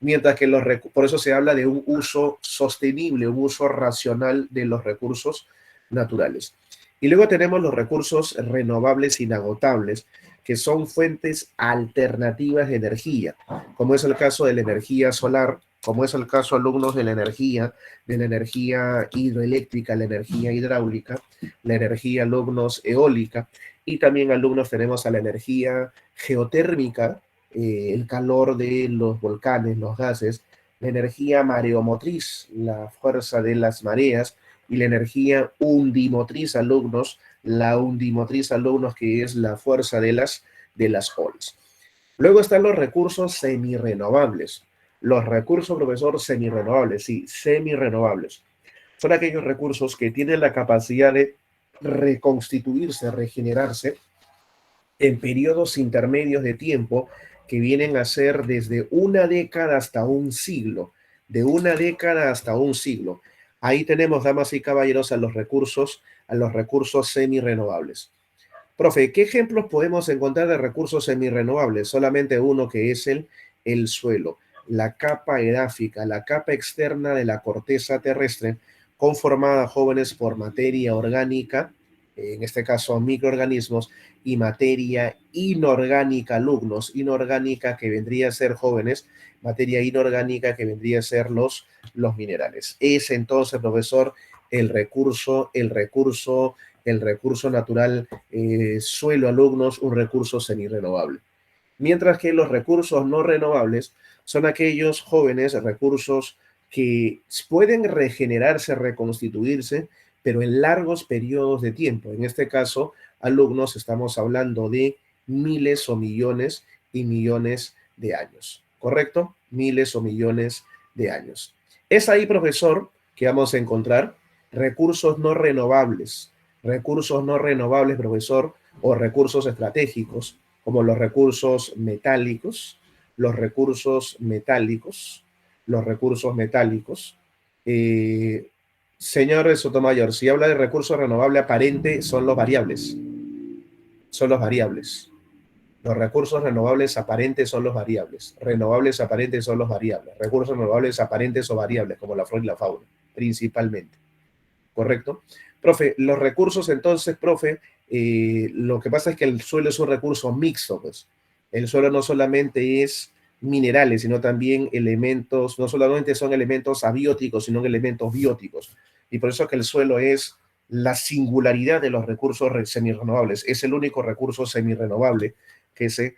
Mientras que por eso se habla de un uso sostenible, un uso racional de los recursos naturales. Y luego tenemos los recursos renovables inagotables, que son fuentes alternativas de energía, como es el caso de la energía solar, como es el caso, alumnos, de la energía hidroeléctrica, la energía hidráulica, la energía, alumnos, eólica, y también, alumnos, tenemos a la energía geotérmica, el calor de los volcanes, los gases, la energía mareomotriz, la fuerza de las mareas, y la energía undimotriz, alumnos, la undimotriz, alumnos, que es la fuerza de las olas. Luego están los recursos semirrenovables. Los recursos, profesor, semirrenovables, sí, semirrenovables. Son aquellos recursos que tienen la capacidad de reconstituirse, regenerarse en periodos intermedios de tiempo que vienen a ser desde una década hasta un siglo, de una década hasta un siglo. Ahí tenemos, damas y caballeros, a los recursos semirrenovables. Profe, ¿qué ejemplos podemos encontrar de recursos semirrenovables? Solamente uno, que es el suelo, la capa edáfica, la capa externa de la corteza terrestre, conformada, jóvenes, por materia orgánica, en este caso microorganismos, y materia inorgánica, alumnos, inorgánica, que vendría a ser, jóvenes, materia inorgánica, que vendría a ser los minerales. Es entonces, profesor, el recurso natural, suelo, alumnos, un recurso semirrenovable. Mientras que los recursos no renovables son aquellos, jóvenes, recursos que pueden regenerarse, reconstituirse, pero en largos periodos de tiempo. En este caso, alumnos, estamos hablando de miles o millones y millones de años, ¿correcto? Miles o millones de años. Es ahí, profesor, que vamos a encontrar recursos no renovables, profesor, o recursos estratégicos, como los recursos metálicos, los recursos metálicos, los recursos metálicos. Eh, Señor Sotomayor, si habla de recurso renovable aparente, son los variables. Los recursos renovables aparentes son los variables. Renovables aparentes son los variables. Recursos renovables aparentes o variables, como la flora y la fauna, principalmente. ¿Correcto? Profe, los recursos entonces, profe, lo que pasa es que el suelo es un recurso mixto, pues. El suelo no solamente es minerales, sino también elementos, no solamente son elementos abióticos, sino elementos bióticos. Y por eso que el suelo es la singularidad de los recursos semirrenovables. Es el único recurso semirrenovable que se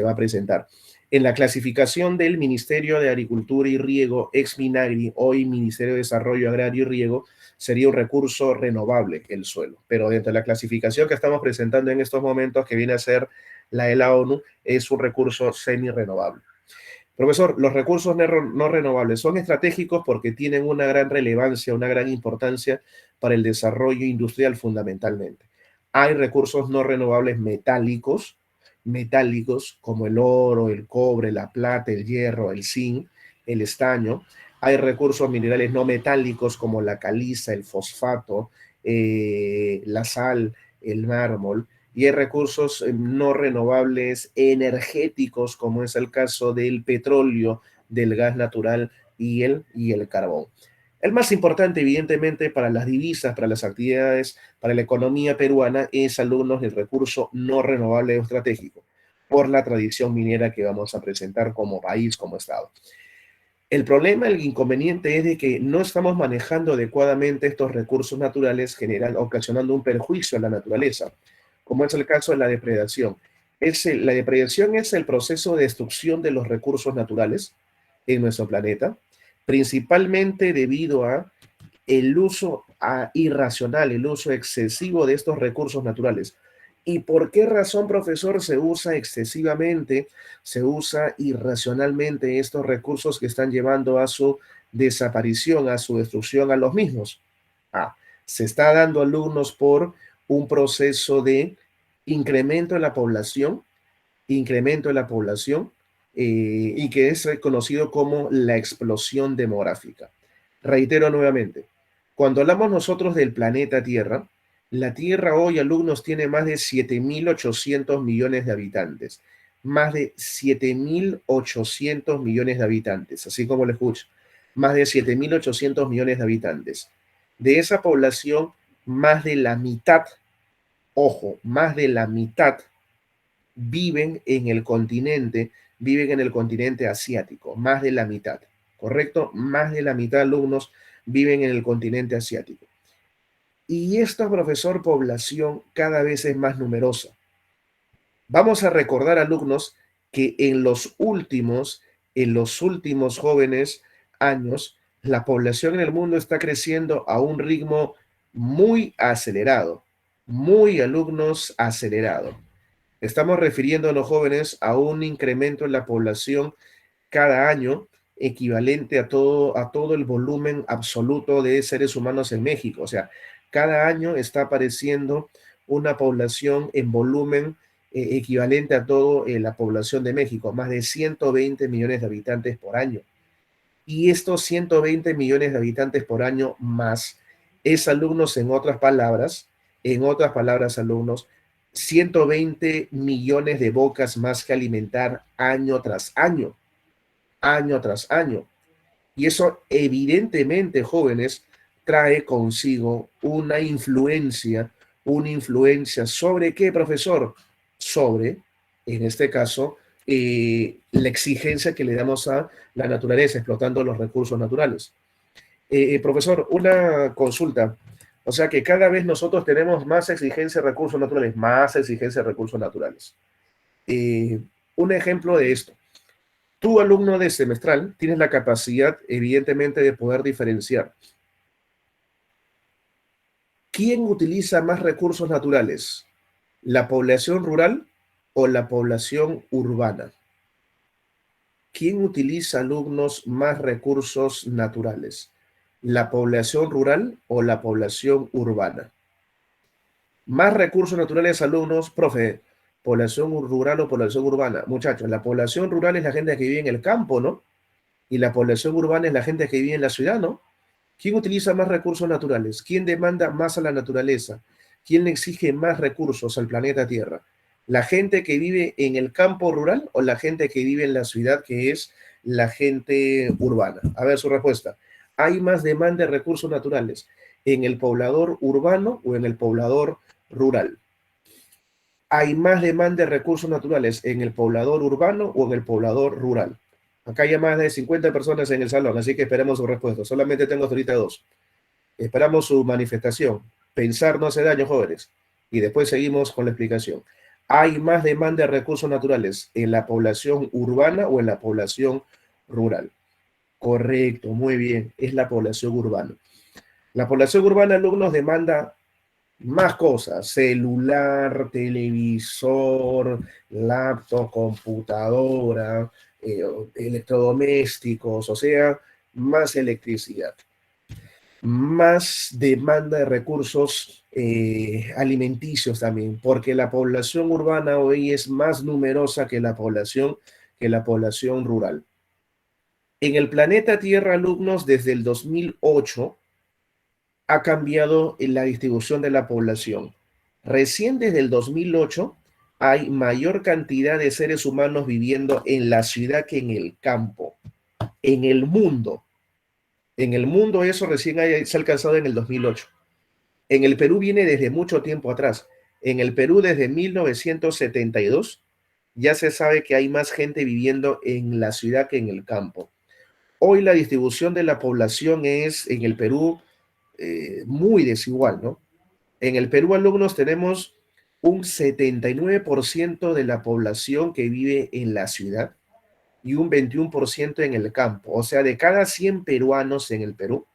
va a presentar. En la clasificación del Ministerio de Agricultura y Riego, ex Minagri, hoy Ministerio de Desarrollo Agrario y Riego, sería un recurso renovable el suelo. Pero dentro de la clasificación que estamos presentando en estos momentos, que viene a ser la de la ONU, es un recurso semi-renovable. Profesor, los recursos no renovables son estratégicos porque tienen una gran relevancia, una gran importancia para el desarrollo industrial fundamentalmente. Hay recursos no renovables metálicos como el oro, el cobre, la plata, el hierro, el zinc, el estaño. Hay recursos minerales no metálicos como la caliza, el fosfato, la sal, el mármol, y hay recursos no renovables energéticos, como es el caso del petróleo, del gas natural y el carbón. El más importante, evidentemente, para las divisas, para las actividades, para la economía peruana, es alumnos del recurso no renovable o estratégico, por la tradición minera que vamos a presentar como país, como Estado. El problema, el inconveniente es de que no estamos manejando adecuadamente estos recursos naturales, ocasionando un perjuicio a la naturaleza, como es el caso de la depredación. La depredación es el proceso de destrucción de los recursos naturales en nuestro planeta, principalmente debido a el uso irracional, el uso excesivo de estos recursos naturales. ¿Y por qué razón, profesor, se usa excesivamente, se usa irracionalmente estos recursos que están llevando a su desaparición, a su destrucción a los mismos? Ah, se está dando alumnos por un proceso de incremento en la población, incremento en la población, y que es reconocido como la explosión demográfica. Reitero nuevamente, cuando hablamos nosotros del planeta Tierra, la Tierra hoy, alumnos, tiene más de 7.800 millones de habitantes. Más de 7.800 millones de habitantes, así como lo escucho. Más de 7.800 millones de habitantes. De esa población, más de la mitad, ojo, más de la mitad viven en el continente asiático, más de la mitad, ¿correcto? Más de la mitad de alumnos viven en el continente asiático. Y esta, profesor, población cada vez es más numerosa. Vamos a recordar, alumnos, que en los últimos jóvenes años, la población en el mundo está creciendo a un ritmo muy acelerado, muy, alumnos, acelerado. Estamos refiriéndonos, jóvenes, a un incremento en la población cada año equivalente a todo el volumen absoluto de seres humanos en México. O sea, cada año está apareciendo una población en volumen equivalente a toda la población de México, más de 120 millones de habitantes por año. Y estos 120 millones de habitantes por año más es, alumnos, en otras palabras, alumnos, 120 millones de bocas más que alimentar año tras año, año tras año. Y eso evidentemente, jóvenes, trae consigo una influencia sobre qué, profesor, sobre, en este caso, la exigencia que le damos a la naturaleza, explotando los recursos naturales. Profesor, una consulta. O sea que cada vez nosotros tenemos más exigencia de recursos naturales, más exigencia de recursos naturales. Eh, un ejemplo de esto. Tu alumno de semestral tienes la capacidad, evidentemente, de poder diferenciar. ¿Quién utiliza más recursos naturales? ¿La población rural o la población urbana? ¿Quién utiliza, alumnos, más recursos naturales? ¿La población rural o la población urbana? Más recursos naturales, alumnos, profe, población rural o población urbana. Muchachos, la población rural es la gente que vive en el campo, ¿no? Y la población urbana es la gente que vive en la ciudad, ¿no? ¿Quién utiliza más recursos naturales? ¿Quién demanda más a la naturaleza? ¿Quién le exige más recursos al planeta Tierra? ¿La gente que vive en el campo rural o la gente que vive en la ciudad, que es la gente urbana? A ver su respuesta. Hay más demanda de recursos naturales. ¿En el poblador urbano o en el poblador rural? ¿Hay más demanda de recursos naturales en el poblador urbano o en el poblador rural? Acá hay más de 50 personas en el salón, así que esperemos su respuesta. Solamente tengo hasta ahorita dos. Esperamos su manifestación. Pensar no hace daño, jóvenes. Y después seguimos con la explicación. ¿Hay más demanda de recursos naturales en la población urbana o en la población rural? Correcto, muy bien. Es la población urbana. La población urbana, alumnos, demanda más cosas: celular, televisor, laptop, computadora, electrodomésticos, o sea, más electricidad, más demanda de recursos alimenticios también, porque la población urbana hoy es más numerosa que la población rural. En el planeta Tierra, alumnos, desde el 2008 ha cambiado la distribución de la población. Recién desde el 2008 hay mayor cantidad de seres humanos viviendo en la ciudad que en el campo, en el mundo. En el mundo eso recién se ha alcanzado en el 2008. En el Perú viene desde mucho tiempo atrás. En el Perú desde 1972 ya se sabe que hay más gente viviendo en la ciudad que en el campo. Hoy la distribución de la población es en el Perú muy desigual, ¿no? En el Perú, alumnos, tenemos un 79% de la población que vive en la ciudad y un 21% en el campo. O sea, de cada 100 peruanos en el Perú,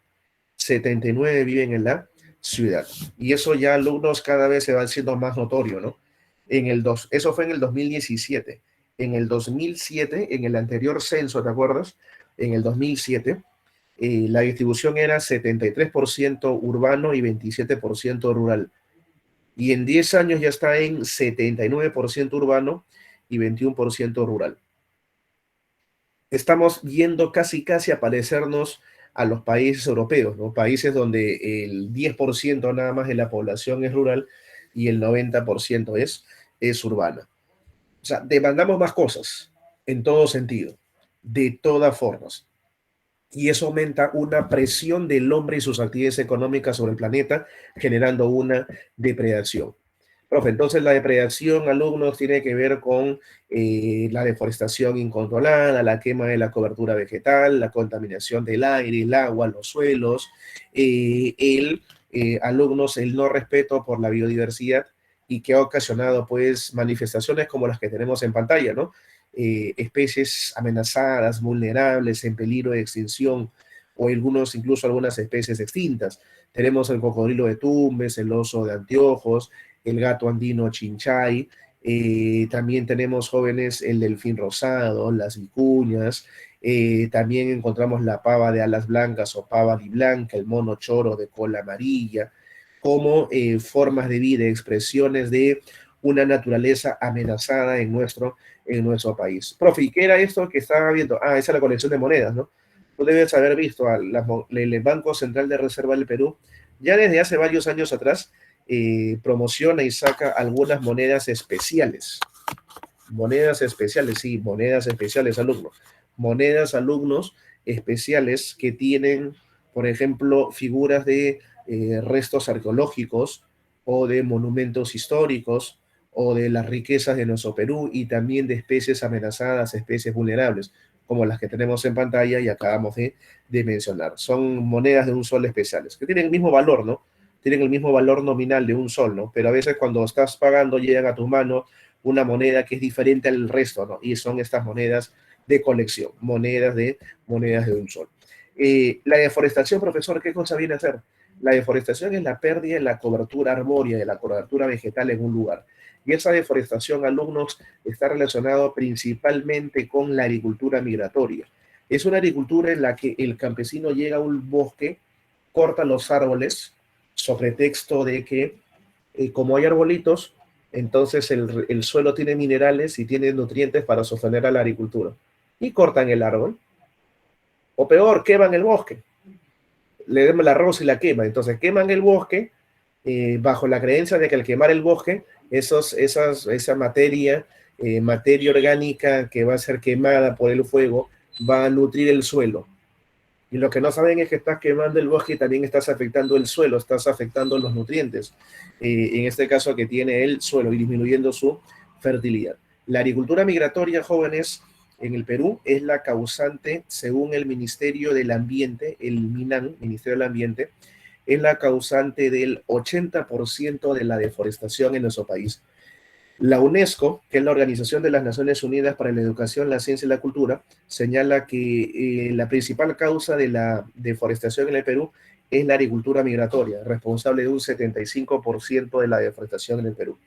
79 viven en la ciudad. Y eso ya, alumnos, cada vez se va haciendo más notorio, ¿no? Eso fue en el 2017. En el 2007, en el anterior censo, ¿te acuerdas? En el 2007, la distribución era 73% urbano y 27% rural. Y en 10 años ya está en 79% urbano y 21% rural. Estamos yendo casi a parecernos a los países europeos, ¿no? Países donde el 10% nada más de la población es rural y el 90% es urbana. O sea, demandamos más cosas en todo sentido, de todas formas. Y eso aumenta una presión del hombre y sus actividades económicas sobre el planeta, generando una depredación. Profe, entonces la depredación, alumnos, tiene que ver con la deforestación incontrolada, la quema de la cobertura vegetal, la contaminación del aire, el agua, los suelos, alumnos, el no respeto por la biodiversidad, y que ha ocasionado pues manifestaciones como las que tenemos en pantalla, ¿no? Especies amenazadas, vulnerables, en peligro de extinción, o incluso algunas especies extintas. Tenemos el cocodrilo de Tumbes, el oso de anteojos, el gato andino chinchay, también tenemos, jóvenes, el delfín rosado, las vicuñas, también encontramos la pava de alas blancas o pava di blanca, el mono choro de cola amarilla, como formas de vida, expresiones de una naturaleza amenazada en nuestro país. Profe, ¿y qué era esto que estaba viendo? Ah, esa es la colección de monedas, ¿no? Tú debes haber visto el Banco Central de Reserva del Perú, ya desde hace varios años atrás, promociona y saca algunas monedas especiales. Monedas especiales, sí, monedas especiales, alumnos. Monedas, alumnos, especiales que tienen, por ejemplo, figuras de restos arqueológicos o de monumentos históricos o de las riquezas de nuestro Perú, y también de especies amenazadas, especies vulnerables, como las que tenemos en pantalla y acabamos de mencionar. Son monedas de un sol especiales, que tienen el mismo valor, ¿no? Tienen el mismo valor nominal de un sol, ¿no? Pero a veces cuando estás pagando llegan a tus manos una moneda que es diferente al resto, ¿no? Y son estas monedas de colección, monedas de un sol. La deforestación, profesor, ¿qué cosa viene a hacer? La deforestación es la pérdida de la cobertura arbórea, de la cobertura vegetal en un lugar. Y esa deforestación, alumnos, está relacionado principalmente con la agricultura migratoria. Es una agricultura en la que el campesino llega a un bosque, corta los árboles, sobre texto de que como hay arbolitos, entonces el suelo tiene minerales y tiene nutrientes para sostener a la agricultura. Y cortan el árbol, o peor, queman el bosque, le dan el arroz y la quema. Entonces queman el bosque bajo la creencia de que al quemar el bosque, esa materia orgánica que va a ser quemada por el fuego va a nutrir el suelo. Y lo que no saben es que estás quemando el bosque y también estás afectando el suelo, estás afectando los nutrientes, en este caso que tiene el suelo y disminuyendo su fertilidad. La agricultura migratoria, jóvenes, en el Perú es la causante, según el Ministerio del Ambiente, el MINAM, Ministerio del Ambiente, es la causante del 80% de la deforestación en nuestro país. La UNESCO, que es la Organización de las Naciones Unidas para la Educación, la Ciencia y la Cultura, señala que la principal causa de la deforestación en el Perú es la agricultura migratoria, responsable de un 75% de la deforestación en el Perú.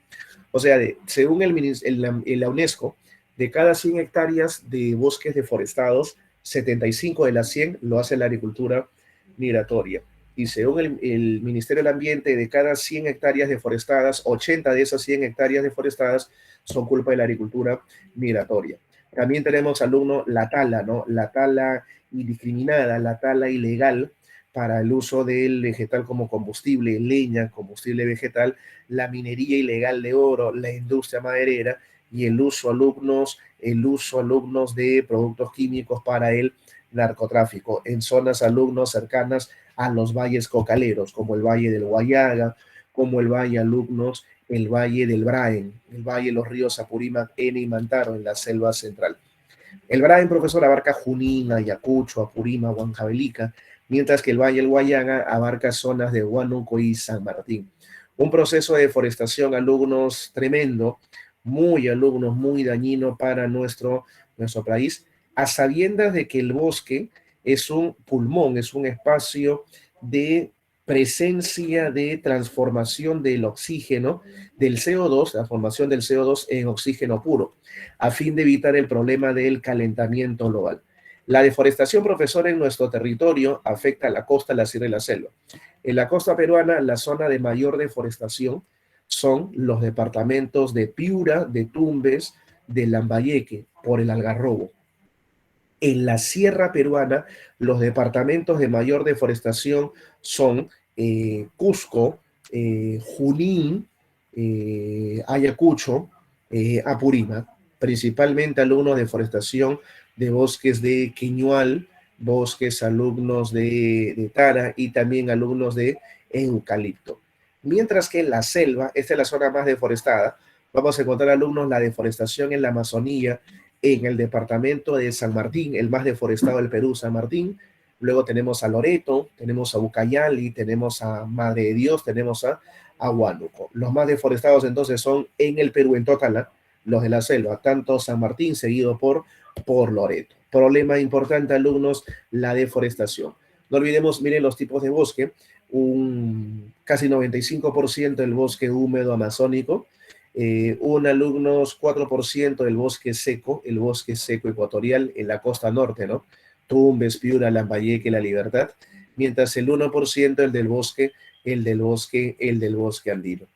O sea, según la UNESCO, de cada 100 hectáreas de bosques deforestados, 75 de las 100 lo hace la agricultura migratoria. Y según el Ministerio del Ambiente, de cada 100 hectáreas deforestadas, 80 de esas 100 hectáreas deforestadas son culpa de la agricultura migratoria. También tenemos, alumno, la tala, ¿no? La tala indiscriminada, la tala ilegal para el uso del vegetal como combustible, leña, combustible vegetal, la minería ilegal de oro, la industria maderera y el uso alumnos de productos químicos para el narcotráfico en zonas alumnos cercanas a los valles cocaleros, como el Valle del Guayaga, como el Valle alumnos, el Valle del Braen, el Valle de los ríos Apurímac, Ene y Mantaro en la selva central. El Braen, profesor, abarca Junín, Ayacucho, Apurímac, Huancavelica, mientras que el Valle del Guayaga abarca zonas de Huánuco y San Martín. Un proceso de deforestación, alumnos, tremendo, muy dañino para nuestro país, a sabiendas de que el bosque es un pulmón, es un espacio de presencia de transformación del oxígeno, del CO2, la formación del CO2 en oxígeno puro, a fin de evitar el problema del calentamiento global. La deforestación, profesor, en nuestro territorio afecta a la costa, la sierra y la selva. En la costa peruana, la zona de mayor deforestación son los departamentos de Piura, de Tumbes, de Lambayeque, por el algarrobo. En la sierra peruana, los departamentos de mayor deforestación son Cusco, Junín, Ayacucho, Apurímac, principalmente alumnos de deforestación de bosques de Queñual, bosques alumnos de Tara y también alumnos de eucalipto. Mientras que en la selva, esta es la zona más deforestada, vamos a encontrar alumnos la deforestación en la Amazonía, en el departamento de San Martín, el más deforestado del Perú, San Martín. Luego tenemos a Loreto, tenemos a Ucayali, tenemos a Madre de Dios, tenemos a Huánuco. Los más deforestados entonces son en el Perú en total, los de la selva, tanto San Martín seguido por Loreto. Problema importante, alumnos, la deforestación. No olvidemos, miren los tipos de bosque, casi 95% del bosque húmedo amazónico, un alumnos 4% del bosque seco, el bosque seco ecuatorial en la costa norte, ¿no? Tumbes, Piura, Lambayeque, La Libertad, mientras el 1% el del bosque andino.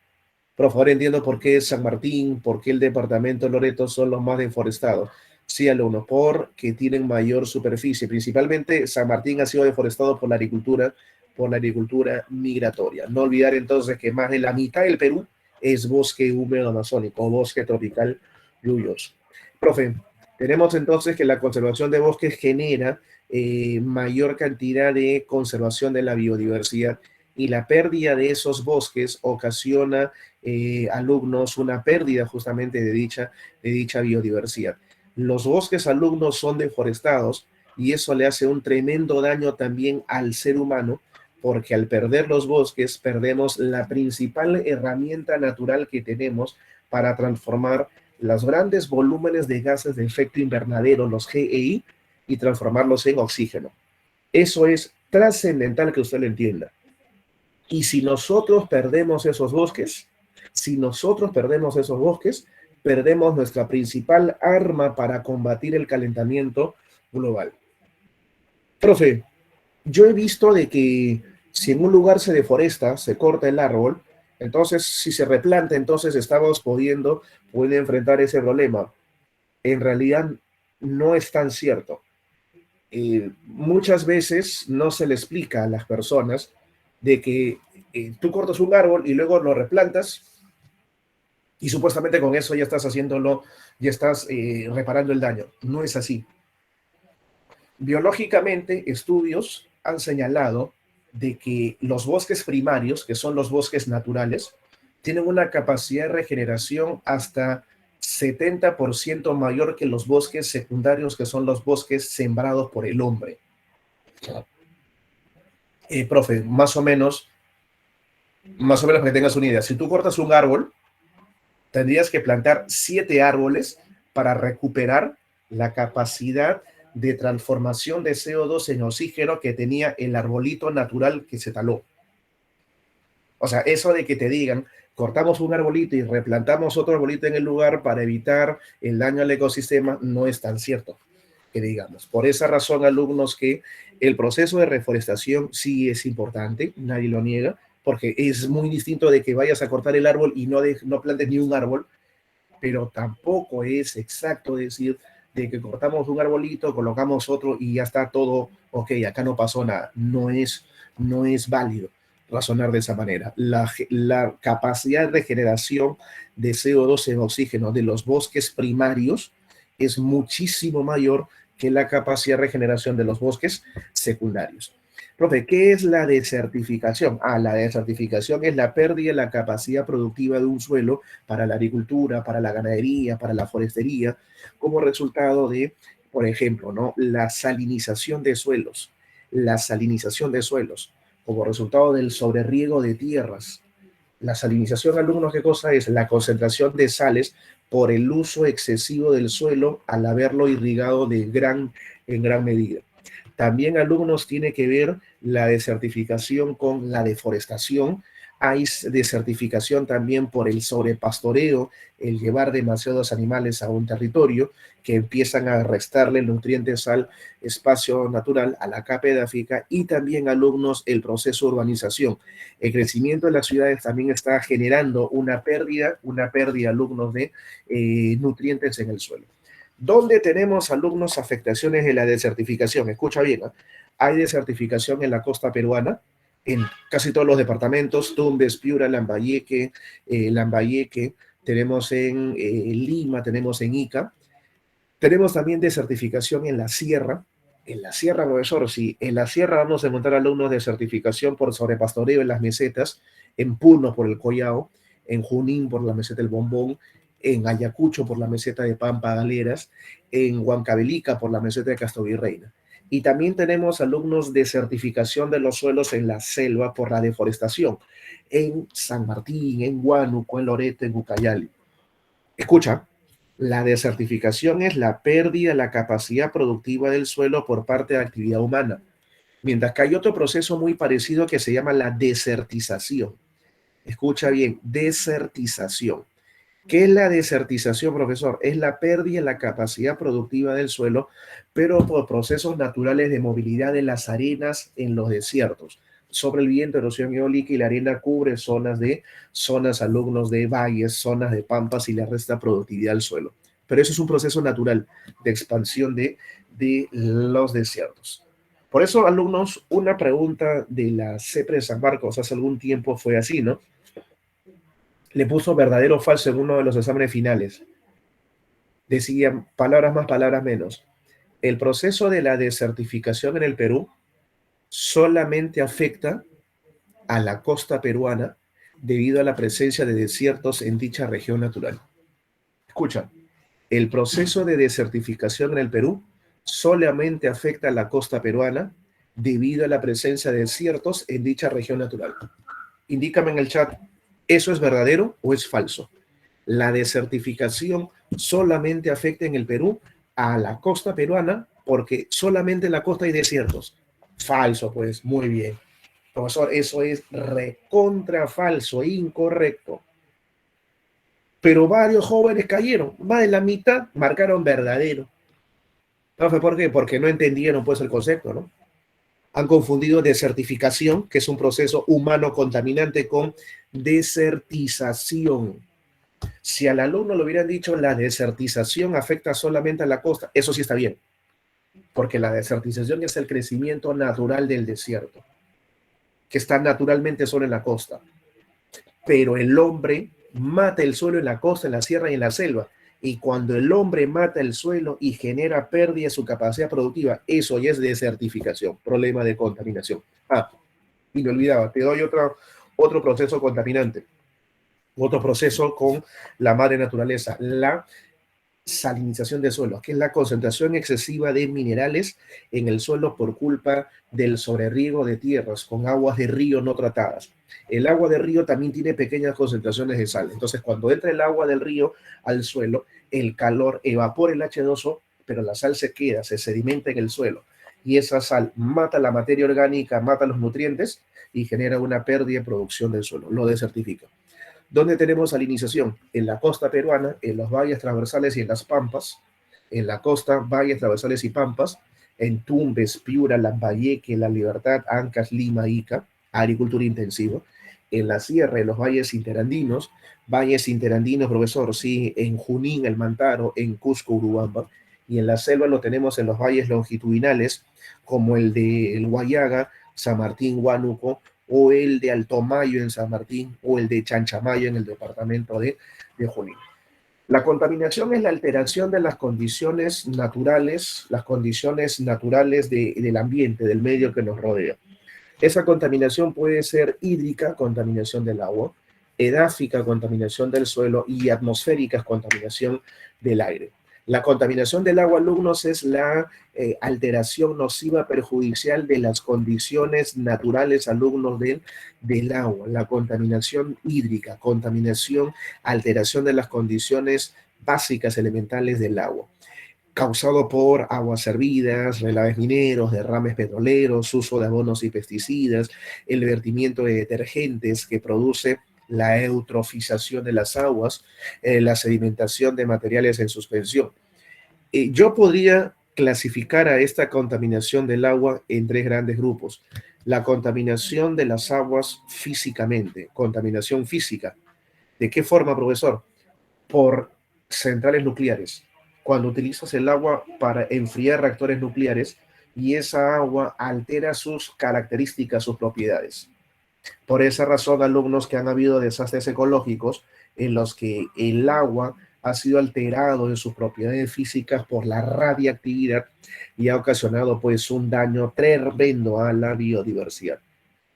Por favor, entiendo por qué San Martín, por qué el departamento de Loreto son los más deforestados. Sí, alumnos, porque tienen mayor superficie. Principalmente San Martín ha sido deforestado por la agricultura migratoria. No olvidar entonces que más de la mitad del Perú es bosque húmedo amazónico, bosque tropical lluvioso. Profe, tenemos entonces que la conservación de bosques genera mayor cantidad de conservación de la biodiversidad y la pérdida de esos bosques ocasiona, alumnos, una pérdida justamente de dicha biodiversidad. Los bosques, alumnos, son deforestados y eso le hace un tremendo daño también al ser humano, porque al perder los bosques perdemos la principal herramienta natural que tenemos para transformar los grandes volúmenes de gases de efecto invernadero, los GEI, y transformarlos en oxígeno. Eso es trascendental que usted lo entienda. Y si nosotros perdemos esos bosques, perdemos nuestra principal arma para combatir el calentamiento global. Profe, yo he visto de que si en un lugar se deforesta, se corta el árbol, entonces si se replanta, entonces estamos pudiendo enfrentar ese problema. En realidad no es tan cierto. Muchas veces no se le explica a las personas de que tú cortas un árbol y luego lo replantas y supuestamente con eso ya estás reparando el daño. No es así. Biológicamente, estudios han señalado de que los bosques primarios, que son los bosques naturales, tienen una capacidad de regeneración hasta 70% mayor que los bosques secundarios, que son los bosques sembrados por el hombre. Profe, más o menos para que tengas una idea, si tú cortas un árbol, tendrías que plantar 7 árboles para recuperar la capacidad de transformación de CO2 en oxígeno que tenía el arbolito natural que se taló. O sea, eso de que te digan, cortamos un arbolito y replantamos otro arbolito en el lugar para evitar el daño al ecosistema, no es tan cierto, que digamos. Por esa razón, alumnos, que el proceso de reforestación sí es importante, nadie lo niega, porque es muy distinto de que vayas a cortar el árbol y no plantes ni un árbol, pero tampoco es exacto decir de que cortamos un arbolito, colocamos otro y ya está todo, ok, acá no pasó nada. No es válido razonar de esa manera. La capacidad de generación de CO2 en oxígeno de los bosques primarios es muchísimo mayor que la capacidad de regeneración de los bosques secundarios. Profe, ¿qué es la desertificación? La desertificación es la pérdida de la capacidad productiva de un suelo para la agricultura, para la ganadería, para la forestería, como resultado de, por ejemplo, ¿no? La salinización de suelos. La salinización de suelos, como resultado del sobreriego de tierras. La salinización, alumnos, ¿qué cosa es? La concentración de sales por el uso excesivo del suelo al haberlo irrigado en gran medida. También, alumnos, tiene que ver la desertificación con la deforestación. Hay desertificación también por el sobrepastoreo, el llevar demasiados animales a un territorio que empiezan a restarle nutrientes al espacio natural, a la capa edáfica, y también, alumnos, el proceso de urbanización. El crecimiento de las ciudades también está generando una pérdida, alumnos, de nutrientes en el suelo. ¿Dónde tenemos, alumnos, afectaciones de la desertificación? Escucha bien, ¿eh? Hay desertificación en la costa peruana, en casi todos los departamentos, Tumbes, Piura, Lambayeque, tenemos en Lima, tenemos en Ica. Tenemos también desertificación en la sierra, profesor, sí, en la sierra vamos a encontrar, alumnos, desertificación por sobrepastoreo en las mesetas, en Puno por el Collao, en Junín por la meseta del Bombón, en Ayacucho por la meseta de Pampa Galeras, en Huancavelica por la meseta de Castrovirreina. Y también tenemos, alumnos, desertificación de los suelos en la selva por la deforestación, en San Martín, en Huánuco, en Loreto, en Ucayali. Escucha, la desertificación es la pérdida de la capacidad productiva del suelo por parte de la actividad humana, mientras que hay otro proceso muy parecido que se llama la desertización. Escucha bien, desertización. ¿Qué es la desertización, profesor? Es la pérdida de la capacidad productiva del suelo, pero por procesos naturales de movilidad de las arenas en los desiertos. Sobre el viento, erosión eólica, y la arena cubre zonas, alumnos, de valles, zonas de pampas, y le resta productividad al suelo. Pero eso es un proceso natural de expansión de los desiertos. Por eso, alumnos, una pregunta de la CEPRE de San Marcos hace algún tiempo fue así, ¿no? Le puso verdadero o falso en uno de los exámenes finales. Decían palabras más, palabras menos. El proceso de la desertificación en el Perú solamente afecta a la costa peruana debido a la presencia de desiertos en dicha región natural. Escucha, el proceso de desertificación en el Perú solamente afecta a la costa peruana debido a la presencia de desiertos en dicha región natural. Indícame en el chat, ¿eso es verdadero o es falso? La desertificación solamente afecta en el Perú a la costa peruana porque solamente en la costa hay desiertos. Falso, pues, muy bien. Profesor, eso es recontra falso, incorrecto. Pero varios jóvenes cayeron, más de la mitad marcaron verdadero. Profe, ¿por qué? Porque no entendieron, pues, el concepto, ¿no? Han confundido desertificación, que es un proceso humano contaminante, con desertización. Si al alumno le hubieran dicho la desertización afecta solamente a la costa, eso sí está bien, porque la desertización es el crecimiento natural del desierto, que está naturalmente solo en la costa. Pero el hombre mata el suelo en la costa, en la sierra y en la selva, Y cuando el hombre mata el suelo y genera pérdida de su capacidad productiva, eso ya es desertificación, problema de contaminación. Ah, y me olvidaba, te doy otro proceso contaminante, otro proceso con la madre naturaleza, la salinización de suelos, que es la concentración excesiva de minerales en el suelo por culpa del sobreriego de tierras con aguas de río no tratadas. El agua de río también tiene pequeñas concentraciones de sal. Entonces, cuando entra el agua del río al suelo, el calor evapora el H2O, pero la sal se queda, se sedimenta en el suelo. Y esa sal mata la materia orgánica, mata los nutrientes y genera una pérdida de producción del suelo, lo desertifica. ¿Dónde tenemos salinización? En la costa peruana, en los valles transversales y en las pampas. En la costa, valles transversales y pampas. En Tumbes, Piura, Lambayeque, La Libertad, Ancash, Lima, Ica, agricultura intensiva. En la sierra, en los valles interandinos, profesor, sí, en Junín, El Mantaro, en Cusco, Urubamba. Y en la selva lo tenemos en los valles longitudinales, como el de El Guayaga, San Martín, Huánuco, o el de Altomayo en San Martín, o el de Chanchamayo en el departamento de Junín. La contaminación es la alteración de las condiciones naturales del ambiente, del medio que nos rodea. Esa contaminación puede ser hídrica, contaminación del agua, edáfica, contaminación del suelo, y atmosférica, contaminación del aire. La contaminación del agua, alumnos, es la alteración nociva perjudicial de las condiciones naturales, alumnos, del agua. La contaminación hídrica, contaminación, alteración de las condiciones básicas elementales del agua, causado por aguas servidas, relaves mineros, derrames petroleros, uso de abonos y pesticidas, el vertimiento de detergentes que produce la eutrofización de las aguas, la sedimentación de materiales en suspensión. Yo podría clasificar a esta contaminación del agua en tres grandes grupos. La contaminación de las aguas físicamente, contaminación física. ¿De qué forma, profesor? Por centrales nucleares. Cuando utilizas el agua para enfriar reactores nucleares y esa agua altera sus características, sus propiedades. Por esa razón, alumnos, que han habido desastres ecológicos en los que el agua ha sido alterado en sus propiedades físicas por la radiactividad y ha ocasionado pues un daño tremendo a la biodiversidad,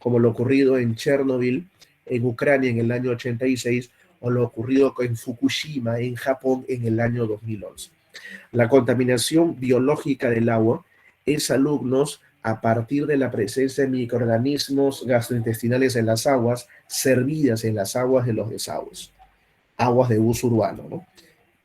como lo ocurrido en Chernobyl, en Ucrania, en el año 86, o lo ocurrido en Fukushima, en Japón, en el año 2011. La contaminación biológica del agua es, alumnos, a partir de la presencia de microorganismos gastrointestinales en las aguas, servidas en las aguas de los desagües, aguas de uso urbano, ¿no?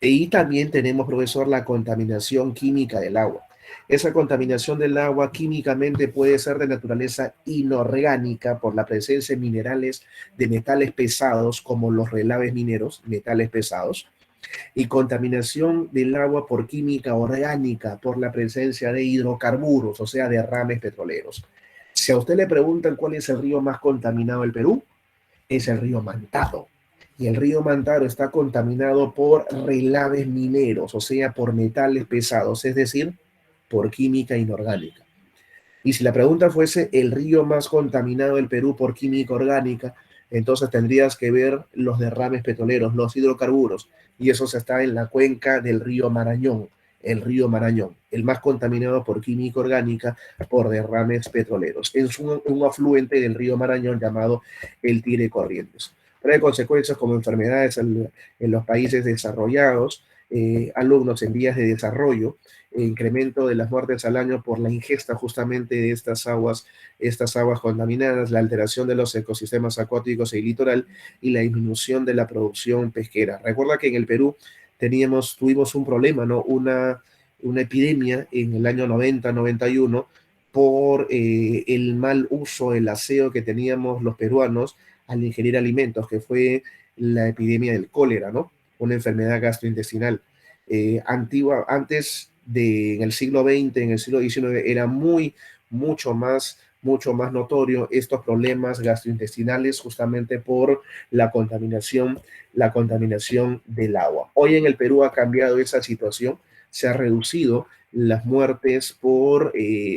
Y también tenemos, profesor, la contaminación química del agua. Esa contaminación del agua químicamente puede ser de naturaleza inorgánica por la presencia de minerales, de metales pesados como los relaves mineros, metales pesados, y contaminación del agua por química orgánica, por la presencia de hidrocarburos, o sea, derrames petroleros. Si a usted le preguntan cuál es el río más contaminado del Perú, es el río Mantaro. Y el río Mantaro está contaminado por relaves mineros, o sea, por metales pesados, es decir, por química inorgánica. Y si la pregunta fuese el río más contaminado del Perú por química orgánica, entonces tendrías que ver los derrames petroleros, los hidrocarburos, y eso está en la cuenca del río Marañón, el más contaminado por química orgánica, por derrames petroleros. Es un afluente del río Marañón llamado el Tigre Corrientes. Trae consecuencias como enfermedades en los países desarrollados, alumnos en vías de desarrollo, incremento de las muertes al año por la ingesta justamente de estas aguas contaminadas, la alteración de los ecosistemas acuáticos y litoral, y la disminución de la producción pesquera. Recuerda que en el Perú tuvimos un problema, ¿no? Una epidemia en el año 90-91 por el mal uso, el aseo que teníamos los peruanos al ingerir alimentos, que fue la epidemia del cólera, ¿no? Una enfermedad gastrointestinal. Antes en el siglo XX, en el siglo XIX, era mucho más notorio estos problemas gastrointestinales justamente por la contaminación del agua. Hoy en el Perú ha cambiado esa situación, se ha reducido las muertes por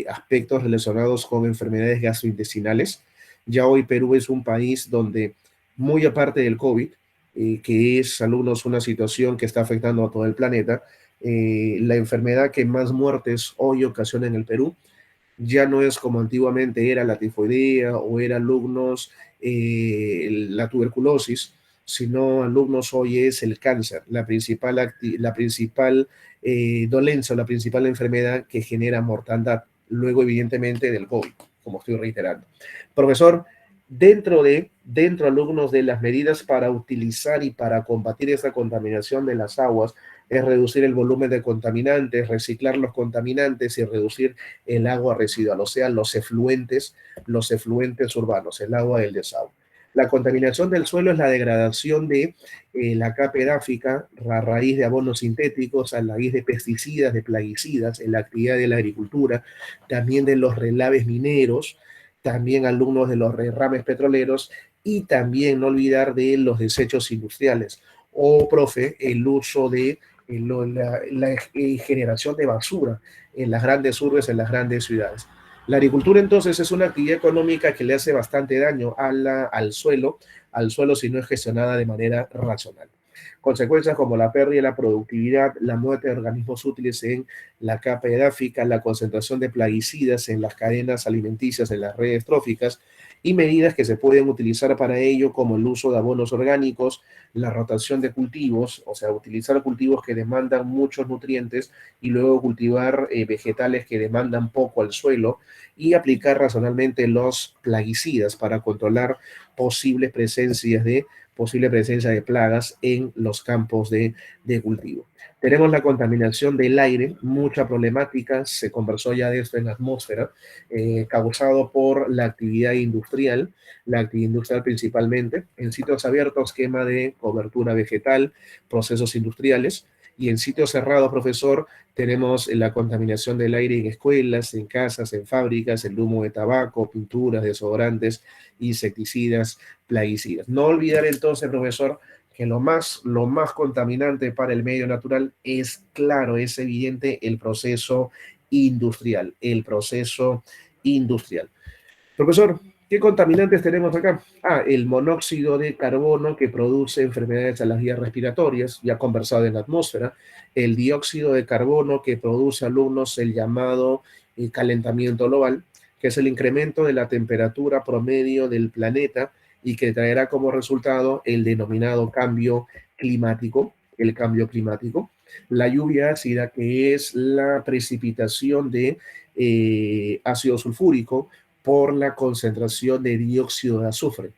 aspectos relacionados con enfermedades gastrointestinales. Ya hoy Perú es un país donde, muy aparte del COVID, que es, alumnos, una situación que está afectando a todo el planeta. La enfermedad que más muertes hoy ocasiona en el Perú ya no es como antiguamente era la tifoidea o era alumnos la tuberculosis, sino alumnos hoy es el cáncer, la principal dolencia, la principal enfermedad que genera mortandad, luego evidentemente del COVID, como estoy reiterando. Profesor, dentro alumnos de las medidas para utilizar y para combatir esa contaminación de las aguas, es reducir el volumen de contaminantes, reciclar los contaminantes y reducir el agua residual, o sea, los efluentes urbanos, el agua del desagüe. La contaminación del suelo es la degradación de la capa edáfica a raíz de abonos sintéticos, a raíz de pesticidas, de plaguicidas, en la actividad de la agricultura, también de los relaves mineros, también alumnos de los derrames petroleros y también no olvidar de los desechos industriales. O, profe, el uso de la generación de basura en las grandes urbes, en las grandes ciudades. La agricultura entonces es una actividad económica que le hace bastante daño al suelo si no es gestionada de manera racional. Consecuencias como la pérdida de la productividad, la muerte de organismos útiles en la capa edáfica, la concentración de plaguicidas en las cadenas alimenticias, en las redes tróficas, y medidas que se pueden utilizar para ello, como el uso de abonos orgánicos, la rotación de cultivos, o sea, utilizar cultivos que demandan muchos nutrientes y luego cultivar vegetales que demandan poco al suelo y aplicar racionalmente los plaguicidas para controlar posible presencia de plagas en los campos de cultivo. Tenemos la contaminación del aire, mucha problemática, se conversó ya de esto en la atmósfera, causado por la actividad industrial principalmente, en sitios abiertos, quema de cobertura vegetal, procesos industriales, y en sitios cerrados, profesor, tenemos la contaminación del aire en escuelas, en casas, en fábricas, el humo de tabaco, pinturas, desodorantes, insecticidas, plaguicidas. No olvidar entonces, profesor, que lo más contaminante para el medio natural es, claro, es evidente el proceso industrial. Profesor, ¿qué contaminantes tenemos acá? El monóxido de carbono que produce enfermedades a las vías respiratorias, ya conversado en la atmósfera, el dióxido de carbono que produce, alumnos, el llamado calentamiento global, que es el incremento de la temperatura promedio del planeta y que traerá como resultado el denominado el cambio climático, la lluvia ácida, que es la precipitación de ácido sulfúrico por la concentración de dióxido de azufre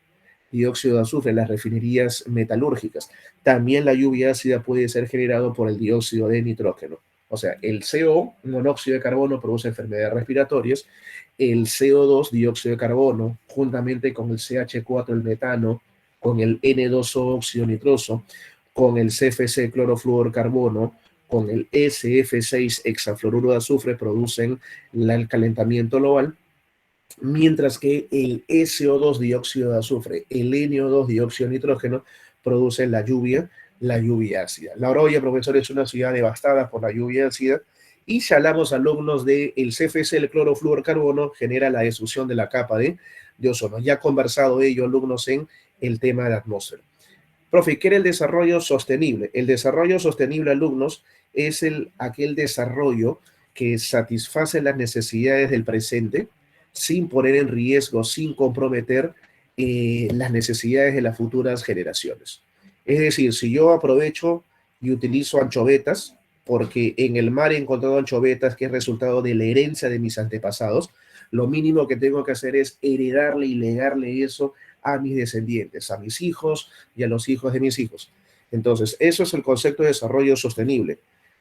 en las refinerías metalúrgicas. También la lluvia ácida puede ser generada por el dióxido de nitrógeno. O sea, el CO, monóxido de carbono, produce enfermedades respiratorias. El CO2, dióxido de carbono, juntamente con el CH4, el metano, con el N2O, óxido nitroso, con el CFC, clorofluorcarbono, con el SF6, hexafluoruro de azufre, producen el calentamiento global, mientras que el SO2, dióxido de azufre, el NO2, dióxido de nitrógeno, producen la lluvia ácida. La Oroya, profesor, es una ciudad devastada por la lluvia ácida, y si hablamos, alumnos, del CFC, el clorofluorcarbono, genera la destrucción de la capa de ozono. Ya conversado ello, alumnos, en el tema de atmósfera. Profe, ¿qué era el desarrollo sostenible? El desarrollo sostenible, alumnos, es aquel desarrollo que satisface las necesidades del presente sin poner en riesgo, sin comprometer las necesidades de las futuras generaciones. Es decir, si yo aprovecho y utilizo anchovetas, porque en el mar he encontrado anchovetas que es resultado de la herencia de mis antepasados, lo mínimo que tengo que hacer es heredarle y legarle eso a mis descendientes, a mis hijos y a los hijos de mis hijos. Entonces, eso es el concepto de desarrollo sostenible.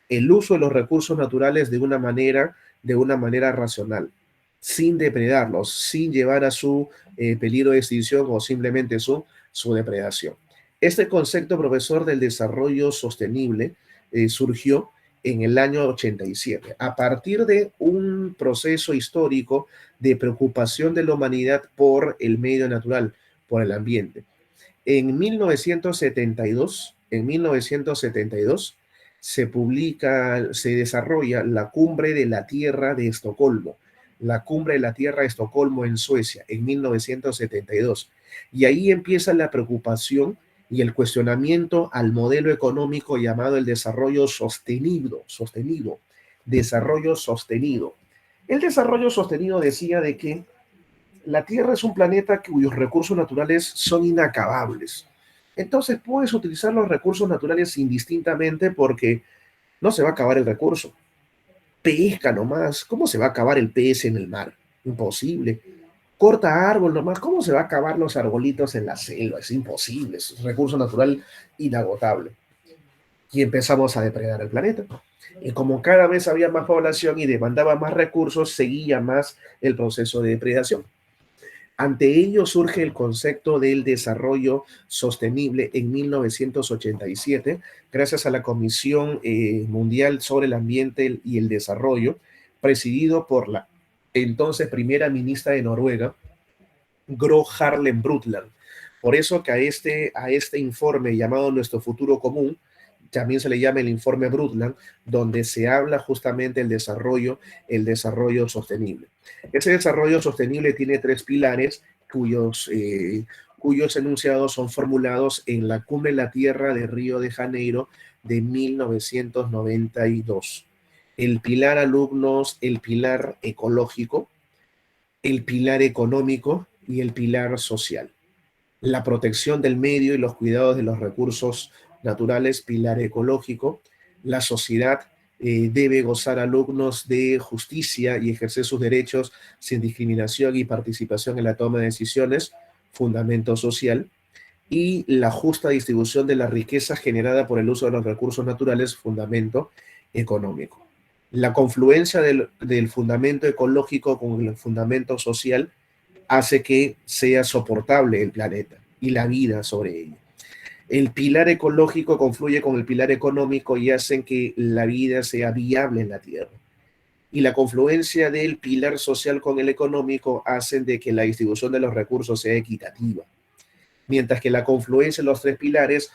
El uso de los recursos naturales de una manera racional, sin depredarlos, sin llevar a su peligro de extinción o simplemente su depredación. Este concepto, profesor, del desarrollo sostenible surgió en el año 87, a partir de un proceso histórico de preocupación de la humanidad por el medio natural, por el ambiente. En 1972 se desarrolla la Cumbre de la Tierra de Estocolmo, la Cumbre de la Tierra de Estocolmo en Suecia, en 1972. Y ahí empieza la preocupación y el cuestionamiento al modelo económico llamado el desarrollo sostenido, desarrollo sostenido. El desarrollo sostenido decía de que la Tierra es un planeta cuyos recursos naturales son inacabables. Entonces puedes utilizar los recursos naturales indistintamente porque no se va a acabar el recurso. Pesca nomás, ¿cómo se va a acabar el pez en el mar? Imposible. Corta árbol nomás, ¿cómo se va a acabar los arbolitos en la selva? Es imposible, es un recurso natural inagotable. Y empezamos a depredar el planeta. Y como cada vez había más población y demandaba más recursos, seguía más el proceso de depredación. Ante ello surge el concepto del desarrollo sostenible en 1987, gracias a la Comisión Mundial sobre el Ambiente y el Desarrollo, presidido por la entonces primera ministra de Noruega, Gro Harlem Brundtland. Por eso que a este informe llamado Nuestro Futuro Común, también se le llama el informe Brundtland, donde se habla justamente el desarrollo sostenible. Ese desarrollo sostenible tiene tres pilares cuyos enunciados son formulados en la Cumbre de la Tierra de Río de Janeiro de 1992. El pilar alumnos, el pilar ecológico, el pilar económico y el pilar social. La protección del medio y los cuidados de los recursos naturales, pilar ecológico. La sociedad debe gozar alumnos de justicia y ejercer sus derechos sin discriminación y participación en la toma de decisiones, fundamento social. Y la justa distribución de la riqueza generada por el uso de los recursos naturales, fundamento económico. La confluencia del fundamento ecológico con el fundamento social hace que sea soportable el planeta y la vida sobre él. El pilar ecológico confluye con el pilar económico y hacen que la vida sea viable en la Tierra. Y la confluencia del pilar social con el económico hacen de que la distribución de los recursos sea equitativa. Mientras que la confluencia de los tres pilares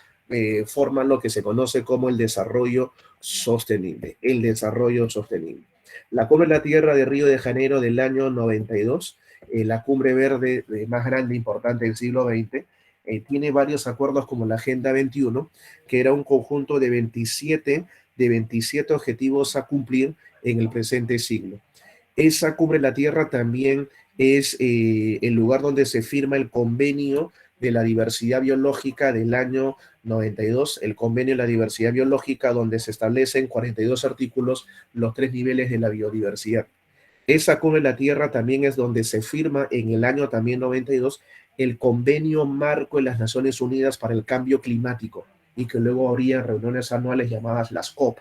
forman lo que se conoce como el desarrollo sostenible. El desarrollo sostenible. La Cumbre de la Tierra de Río de Janeiro del año 92, la cumbre verde más grande e importante del siglo XX, tiene varios acuerdos como la Agenda 21, que era un conjunto de 27 objetivos a cumplir en el presente siglo. Esa Cumbre de la Tierra también es el lugar donde se firma el convenio de la diversidad biológica del año 92, el convenio de la diversidad biológica donde se establecen 42 artículos los tres niveles de la biodiversidad. Esa Cumbre de la Tierra también es donde se firma en el año también 92 el convenio marco de las Naciones Unidas para el cambio climático y que luego habría reuniones anuales llamadas las COP,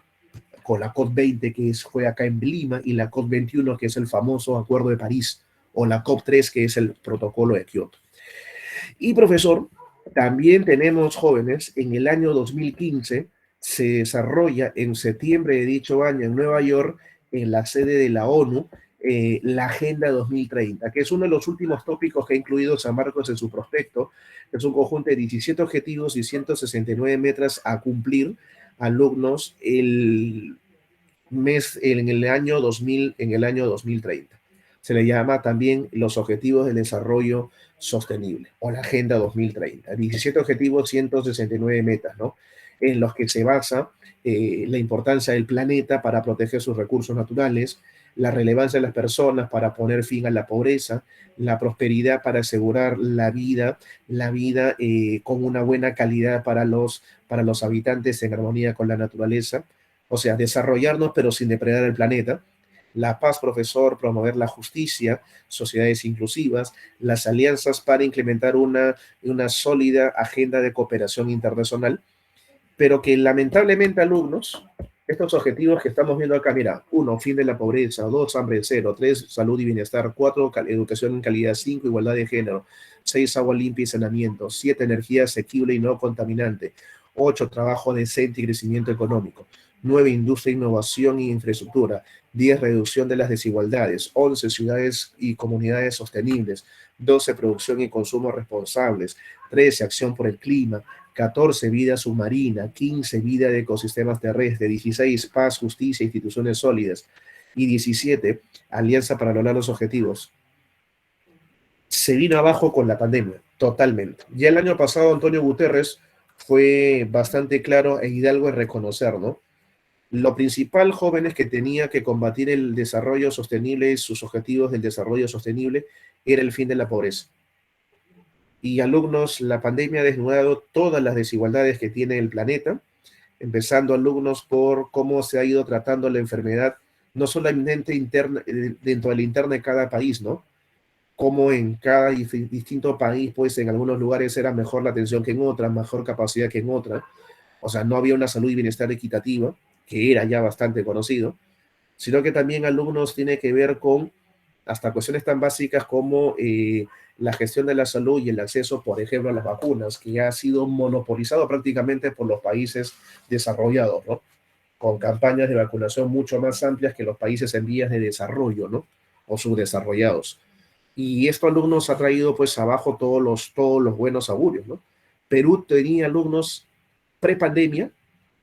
con la COP20 fue acá en Lima y la COP21 que es el famoso Acuerdo de París o la COP3 que es el Protocolo de Kioto. Y profesor, también tenemos jóvenes, en el año 2015 se desarrolla en septiembre de dicho año en Nueva York, en la sede de la ONU, la Agenda 2030, que es uno de los últimos tópicos que ha incluido San Marcos en su prospecto. Es un conjunto de 17 objetivos y 169 metas a cumplir alumnos en el año 2030. Se le llama también los Objetivos de Desarrollo Sostenible o la Agenda 2030. 17 objetivos, 169 metas, ¿no? En los que se basa la importancia del planeta para proteger sus recursos naturales, la relevancia de las personas para poner fin a la pobreza, la prosperidad para asegurar la vida con una buena calidad para los habitantes en armonía con la naturaleza, o sea, desarrollarnos pero sin depredar el planeta. La paz, profesor, promover la justicia, sociedades inclusivas, las alianzas para implementar una sólida agenda de cooperación internacional, pero que lamentablemente alumnos, estos objetivos que estamos viendo acá, mira, 1, fin de la pobreza, 2, hambre cero, 3, salud y bienestar, 4, educación en calidad, 5, igualdad de género, 6, agua limpia y saneamiento, 7, energía asequible y no contaminante, 8, trabajo decente y crecimiento económico, 9, industria, innovación y infraestructura, 10, reducción de las desigualdades, 11, ciudades y comunidades sostenibles, 12, producción y consumo responsables, 13, acción por el clima, 14, vida submarina, 15, vida de ecosistemas terrestres, 16, paz, justicia, instituciones sólidas, y 17, alianza para lograr los objetivos. Se vino abajo con la pandemia, totalmente. Ya el año pasado Antonio Guterres fue bastante claro e hidalgo en reconocer, ¿no? Lo principal, jóvenes, que tenía que combatir el desarrollo sostenible y sus objetivos del desarrollo sostenible era el fin de la pobreza. Y alumnos, la pandemia ha desnudado todas las desigualdades que tiene el planeta, empezando alumnos por cómo se ha ido tratando la enfermedad, no solamente interna, dentro de la interna de cada país, ¿no? Como en cada distinto país, pues en algunos lugares era mejor la atención que en otras, mejor capacidad que en otras. O sea, no había una salud y bienestar equitativa, que era ya bastante conocido, sino que también alumnos tiene que ver con hasta cuestiones tan básicas como la gestión de la salud y el acceso, por ejemplo, a las vacunas, que ya ha sido monopolizado prácticamente por los países desarrollados, ¿no? Con campañas de vacunación mucho más amplias que los países en vías de desarrollo, ¿no? O subdesarrollados. Y esto alumnos ha traído pues abajo todos los buenos augurios, ¿no? Perú tenía alumnos prepandemia.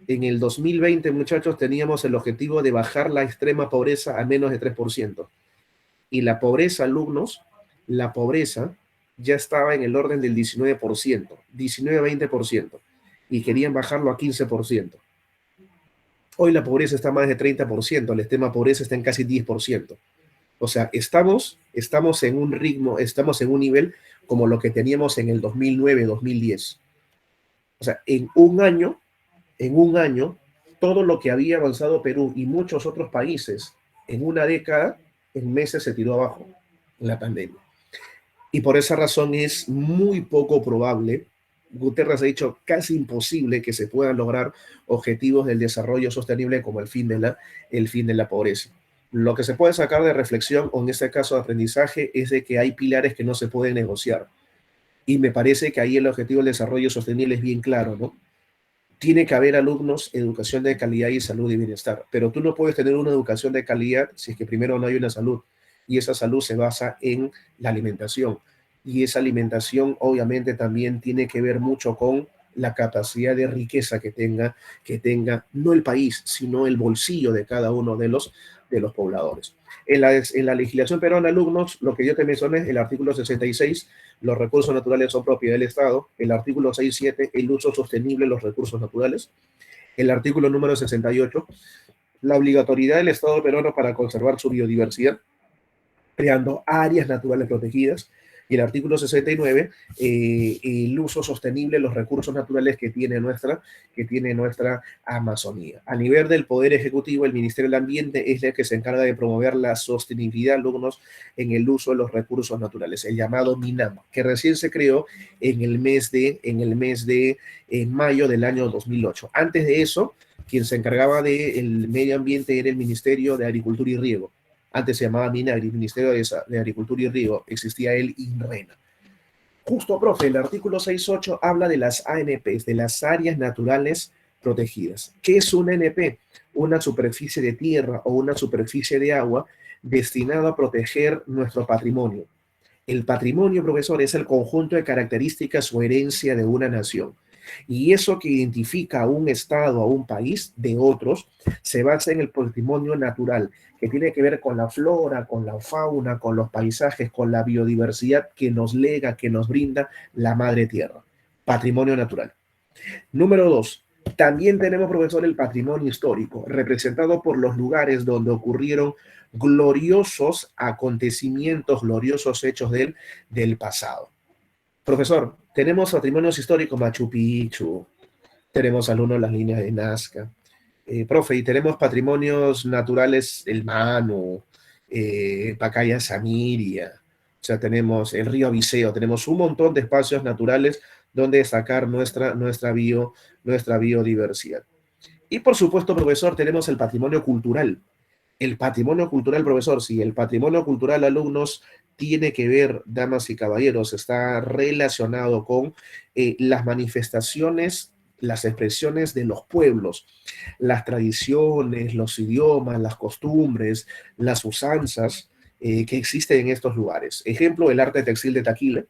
En el 2020, muchachos, teníamos el objetivo de bajar la extrema pobreza a menos de 3%. Y la pobreza, alumnos, la pobreza ya estaba en el orden del 19%, 19-20%, y querían bajarlo a 15%. Hoy la pobreza está más de 30%, la extrema pobreza está en casi 10%. O sea, estamos en un ritmo, estamos en un nivel como lo que teníamos en el 2009, 2010. O sea, en un año, todo lo que había avanzado Perú y muchos otros países en una década, en meses se tiró abajo la pandemia. Y por esa razón es muy poco probable, Guterres ha dicho casi imposible que se puedan lograr objetivos del desarrollo sostenible como el fin de la pobreza. Lo que se puede sacar de reflexión, o en este caso de aprendizaje, es de que hay pilares que no se pueden negociar. Y me parece que ahí el objetivo del desarrollo sostenible es bien claro, ¿no? Tiene que haber alumnos, educación de calidad y salud y bienestar, pero tú no puedes tener una educación de calidad si es que primero no hay una salud, y esa salud se basa en la alimentación, y esa alimentación obviamente también tiene que ver mucho con la capacidad de riqueza que tenga no el país, sino el bolsillo de cada uno de los pobladores. En la legislación peruana, alumnos, lo que yo te mencioné, el artículo 66, los recursos naturales son propiedad del Estado. El artículo 6.7, el uso sostenible de los recursos naturales. El artículo número 68, la obligatoriedad del Estado peruano para conservar su biodiversidad, creando áreas naturales protegidas. Y el artículo 69, el uso sostenible de los recursos naturales que tiene nuestra Amazonía. A nivel del Poder Ejecutivo, el Ministerio del Ambiente es el que se encarga de promover la sostenibilidad, alumnos, en el uso de los recursos naturales, el llamado MINAMA, que recién se creó en el mes de mayo del año 2008. Antes de eso, quien se encargaba del medio ambiente era el Ministerio de Agricultura y Riego. Antes se llamaba MINAGRI, Ministerio de Agricultura y Riego, existía el INRENA. Justo, profe, el artículo 6.8 habla de las ANPs, de las áreas naturales protegidas. ¿Qué es una ANP? Una superficie de tierra o una superficie de agua destinada a proteger nuestro patrimonio. El patrimonio, profesor, es el conjunto de características o herencia de una nación. Y eso que identifica a un estado, a un país de otros, se basa en el patrimonio natural, que tiene que ver con la flora, con la fauna, con los paisajes, con la biodiversidad que nos lega, que nos brinda la madre tierra. Patrimonio natural. Número dos, también tenemos, profesor, el patrimonio histórico, representado por los lugares donde ocurrieron gloriosos acontecimientos, gloriosos hechos del pasado. Profesor, tenemos patrimonios históricos, Machu Picchu, tenemos algunos las líneas de Nazca. Profe, y tenemos patrimonios naturales, el Manu, Pacaya Samiria, o sea, tenemos el río Viseo, tenemos un montón de espacios naturales donde destacar nuestra biodiversidad. Y por supuesto, profesor, tenemos el patrimonio cultural. El patrimonio cultural, profesor, sí, el patrimonio cultural, alumnos, tiene que ver, damas y caballeros, está relacionado con las manifestaciones, las expresiones de los pueblos, las tradiciones, los idiomas, las costumbres, las usanzas que existen en estos lugares. Ejemplo, el arte textil de Taquile.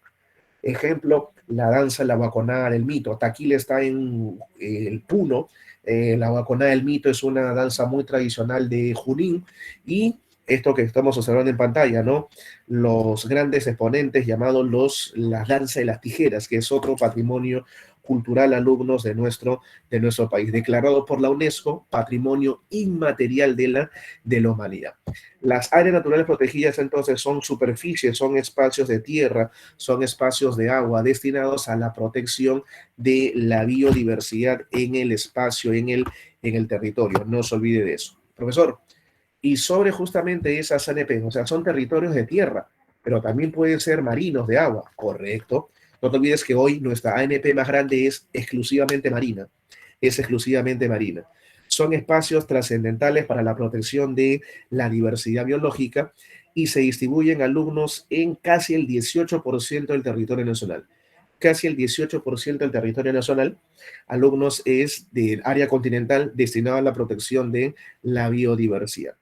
Ejemplo, la danza, la guaconada del mito. Taquile está en el Puno. La guaconada del mito es una danza muy tradicional de Junín, y esto que estamos observando en pantalla, ¿no? Los grandes exponentes llamados la danza de las tijeras, que es otro patrimonio cultural, alumnos de nuestro país, declarado por la UNESCO Patrimonio Inmaterial de la Humanidad. Las áreas naturales protegidas entonces son superficies, son espacios de tierra, son espacios de agua destinados a la protección de la biodiversidad en el espacio, en el territorio. No se olvide de eso. Profesor, y sobre justamente esas ANP, o sea, son territorios de tierra, pero también pueden ser marinos de agua, correcto. No te olvides que hoy nuestra ANP más grande es exclusivamente marina, es exclusivamente marina. Son espacios trascendentales para la protección de la diversidad biológica y se distribuyen alumnos en casi el 18% del territorio nacional. Casi el 18% del territorio nacional, alumnos es del área continental destinado a la protección de la biodiversidad.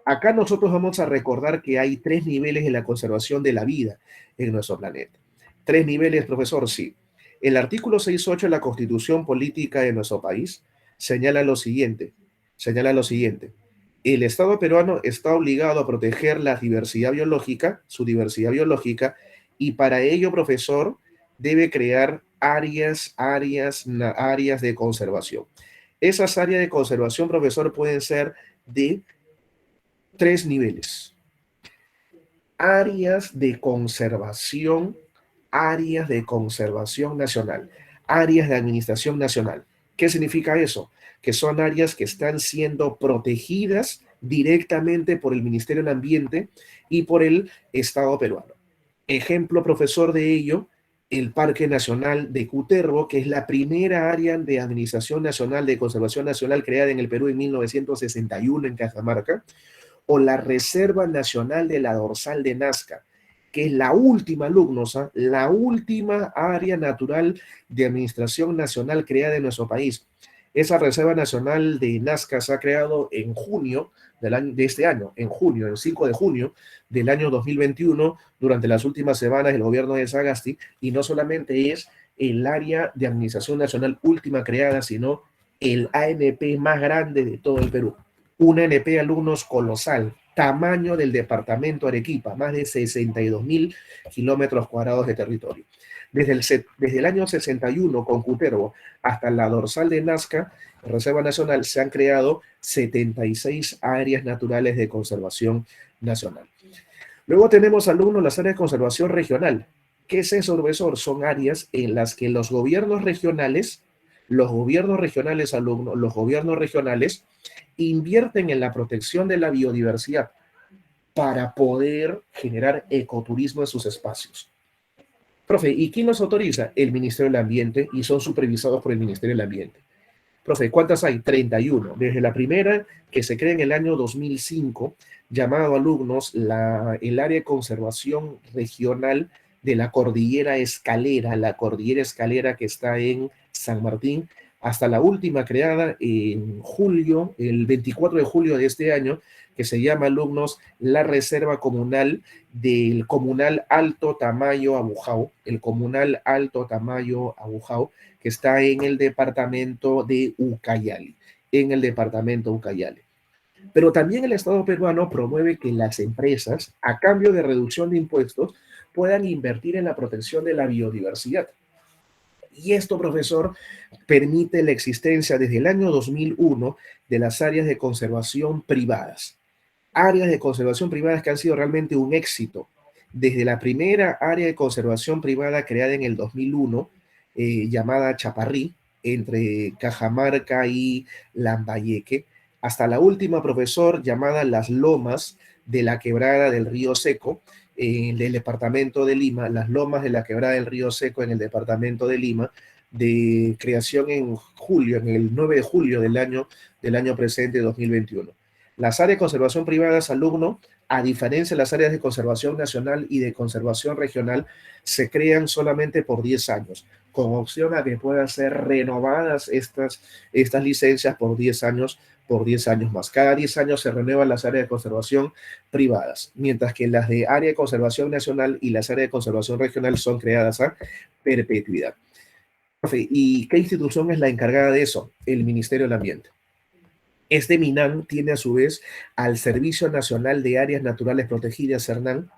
Acá nosotros vamos a recordar que hay tres niveles en la conservación de la vida en nuestro planeta. Tres niveles, profesor, sí. El artículo 6.8 de la Constitución Política de nuestro país señala lo siguiente. El Estado peruano está obligado a proteger la diversidad biológica, su diversidad biológica, y para ello, profesor, debe crear áreas de conservación. Esas áreas de conservación, profesor, pueden ser de tres niveles. Áreas de conservación nacional, áreas de administración nacional. ¿Qué significa eso? Que son áreas que están siendo protegidas directamente por el Ministerio del Ambiente y por el Estado peruano. Ejemplo, profesor, de ello, el Parque Nacional de Cutervo, que es la primera área de administración nacional, de conservación nacional creada en el Perú en 1961 en Cajamarca, o la Reserva Nacional de la Dorsal de Nazca, que es la última, alumnos, la última área natural de administración nacional creada en nuestro país. Esa Reserva Nacional de Nazca se ha creado en junio de este año, en junio, el 5 de junio del año 2021, durante las últimas semanas del gobierno de Sagasti, y no solamente es el área de administración nacional última creada, sino el ANP más grande de todo el Perú. Un ANP, alumnos, colosal, tamaño del departamento Arequipa, más de 62.000 kilómetros cuadrados de territorio. Desde el año 61, con Cutervo, hasta la dorsal de Nazca, Reserva Nacional, se han creado 76 áreas naturales de conservación nacional. Luego tenemos, alumnos, las áreas de conservación regional. ¿Qué es eso, profesor? Son áreas en las que los gobiernos regionales, alumnos, los gobiernos regionales invierten en la protección de la biodiversidad para poder generar ecoturismo en sus espacios. Profe, ¿y quién los autoriza? El Ministerio del Ambiente, y son supervisados por el Ministerio del Ambiente. Profe, ¿cuántas hay? 31. Desde la primera, que se crea en el año 2005, llamado, alumnos, el área de conservación regional de la cordillera Escalera, que está en San Martín, hasta la última creada en julio, el 24 de julio de este año, que se llama, alumnos, la Reserva Comunal del Comunal Alto Tamayo Abujao, el Comunal Alto Tamayo Abujao, que está en el departamento de Ucayali, Pero también el Estado peruano promueve que las empresas, a cambio de reducción de impuestos, puedan invertir en la protección de la biodiversidad. Y esto, profesor, permite la existencia desde el año 2001 de las áreas de conservación privadas. Áreas de conservación privadas que han sido realmente un éxito. Desde la primera área de conservación privada creada en el 2001, llamada Chaparrí, entre Cajamarca y Lambayeque, hasta la última, profesor, llamada Las Lomas de la Quebrada del Río Seco, en el departamento de Lima, Las Lomas de la Quebrada del Río Seco en el departamento de Lima, de creación en julio, en el 9 de julio del año presente, 2021. Las áreas de conservación privadas, alumno, a diferencia de las áreas de conservación nacional y de conservación regional, se crean solamente por 10 años, con opción a que puedan ser renovadas estas licencias por 10 años más. Cada 10 años se renuevan las áreas de conservación privadas, mientras que las de área de conservación nacional y las áreas de conservación regional son creadas a perpetuidad. ¿Y qué institución es la encargada de eso? El Ministerio del Ambiente. MINAM tiene a su vez al Servicio Nacional de Áreas Naturales Protegidas, CERNAN,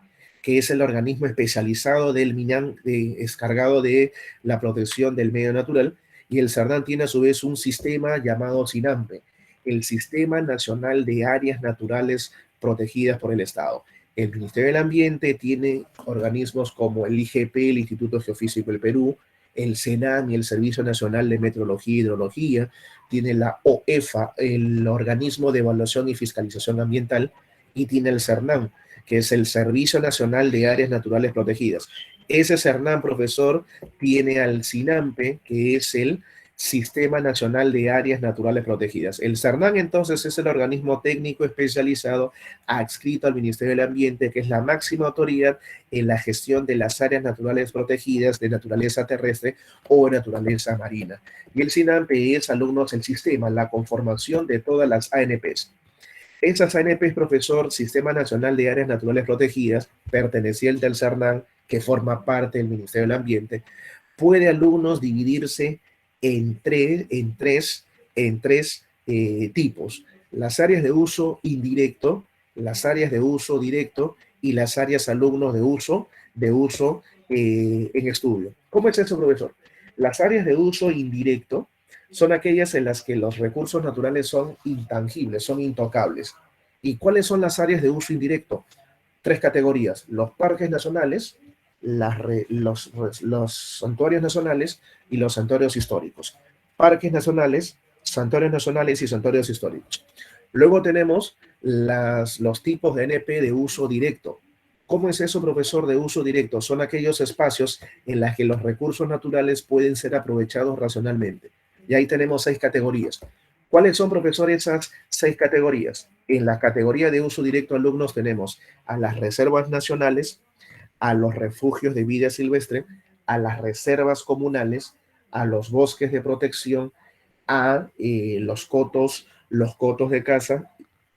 que es el organismo especializado del MINAN, encargado de la protección del medio natural, y el CERNAM tiene a su vez un sistema llamado SINAMPE, el Sistema Nacional de Áreas Naturales Protegidas por el Estado. El Ministerio del Ambiente tiene organismos como el IGP, el Instituto Geofísico del Perú, el CENAM y el Servicio Nacional de Meteorología y Hidrología, tiene la OEFA, el Organismo de Evaluación y Fiscalización Ambiental, y tiene el CERNAM, que es el Servicio Nacional de Áreas Naturales Protegidas. Ese CERNAM, profesor, tiene al SINAMPE, que es el Sistema Nacional de Áreas Naturales Protegidas. El CERNAM, entonces, es el organismo técnico especializado adscrito al Ministerio del Ambiente, que es la máxima autoridad en la gestión de las áreas naturales protegidas de naturaleza terrestre o naturaleza marina. Y el SINAMPE es, alumnos, el sistema, la conformación de todas las ANPs. Esas ANPs, profesor, Sistema Nacional de Áreas Naturales Protegidas, perteneciente al CERNAM, que forma parte del Ministerio del Ambiente, puede, alumnos, dividirse en tres tipos: las áreas de uso indirecto, las áreas de uso directo y las áreas, alumnos, de uso en estudio. ¿Cómo es eso, profesor? Las áreas de uso indirecto son aquellas en las que los recursos naturales son intangibles, son intocables. ¿Y cuáles son las áreas de uso indirecto? Tres categorías: los parques nacionales, los santuarios nacionales y los santuarios históricos. Parques nacionales, santuarios nacionales y santuarios históricos. Luego tenemos los tipos de NP de uso directo. ¿Cómo es eso, profesor, de uso directo? Son aquellos espacios en los que los recursos naturales pueden ser aprovechados racionalmente. Y ahí tenemos 6 categorías. ¿Cuáles son, profesor, esas 6 categorías? En la categoría de uso directo, alumnos, tenemos a las reservas nacionales, a los refugios de vida silvestre, a las reservas comunales, a los bosques de protección, a los cotos de caza,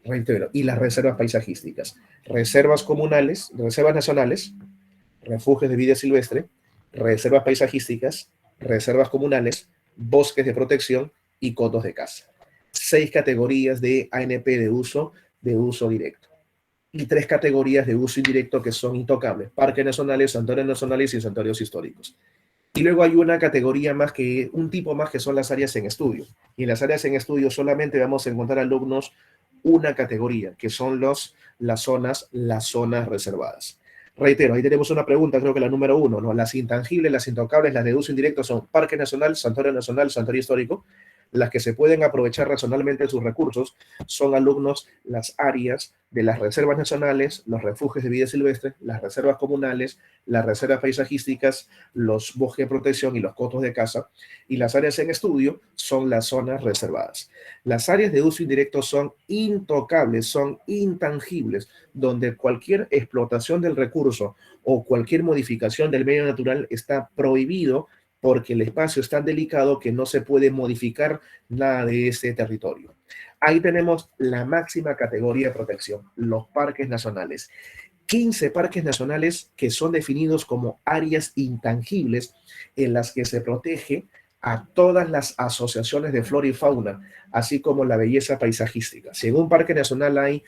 reitero, y las reservas paisajísticas. Reservas comunales, reservas nacionales, refugios de vida silvestre, reservas paisajísticas, reservas comunales, bosques de protección y cotos de caza. 6 categorías de ANP de uso directo. Y 3 categorías de uso indirecto que son intocables: parques nacionales, santuarios nacionales y santuarios históricos. Y luego hay una categoría más, un tipo más, que son las áreas en estudio. Y en las áreas en estudio solamente vamos a encontrar, alumnos, una categoría, que son las zonas reservadas. Reitero, ahí tenemos una pregunta, creo que la número 1, ¿no? Las intangibles, las intocables, las de uso indirecto son Parque Nacional, Santuario Histórico. Las que se pueden aprovechar racionalmente sus recursos son, alumnos, las áreas de las reservas nacionales, los refugios de vida silvestre, las reservas comunales, las reservas paisajísticas, los bosques de protección y los cotos de caza. Y las áreas en estudio son las zonas reservadas. Las áreas de uso indirecto son intocables, son intangibles, donde cualquier explotación del recurso o cualquier modificación del medio natural está prohibido, porque el espacio es tan delicado que no se puede modificar nada de ese territorio. Ahí tenemos la máxima categoría de protección, los parques nacionales. 15 parques nacionales que son definidos como áreas intangibles, en las que se protege a todas las asociaciones de flora y fauna, así como la belleza paisajística. Si en un parque nacional hay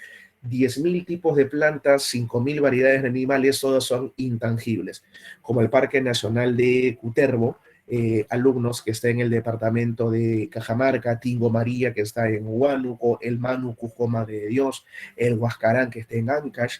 10.000 tipos de plantas, 5.000 variedades de animales, todos son intangibles, como el Parque Nacional de Cutervo, alumnos, que está en el departamento de Cajamarca; Tingo María, que está en Huánuco; el Manu Cusco Madre de Dios; el Huascarán, que está en Ancash;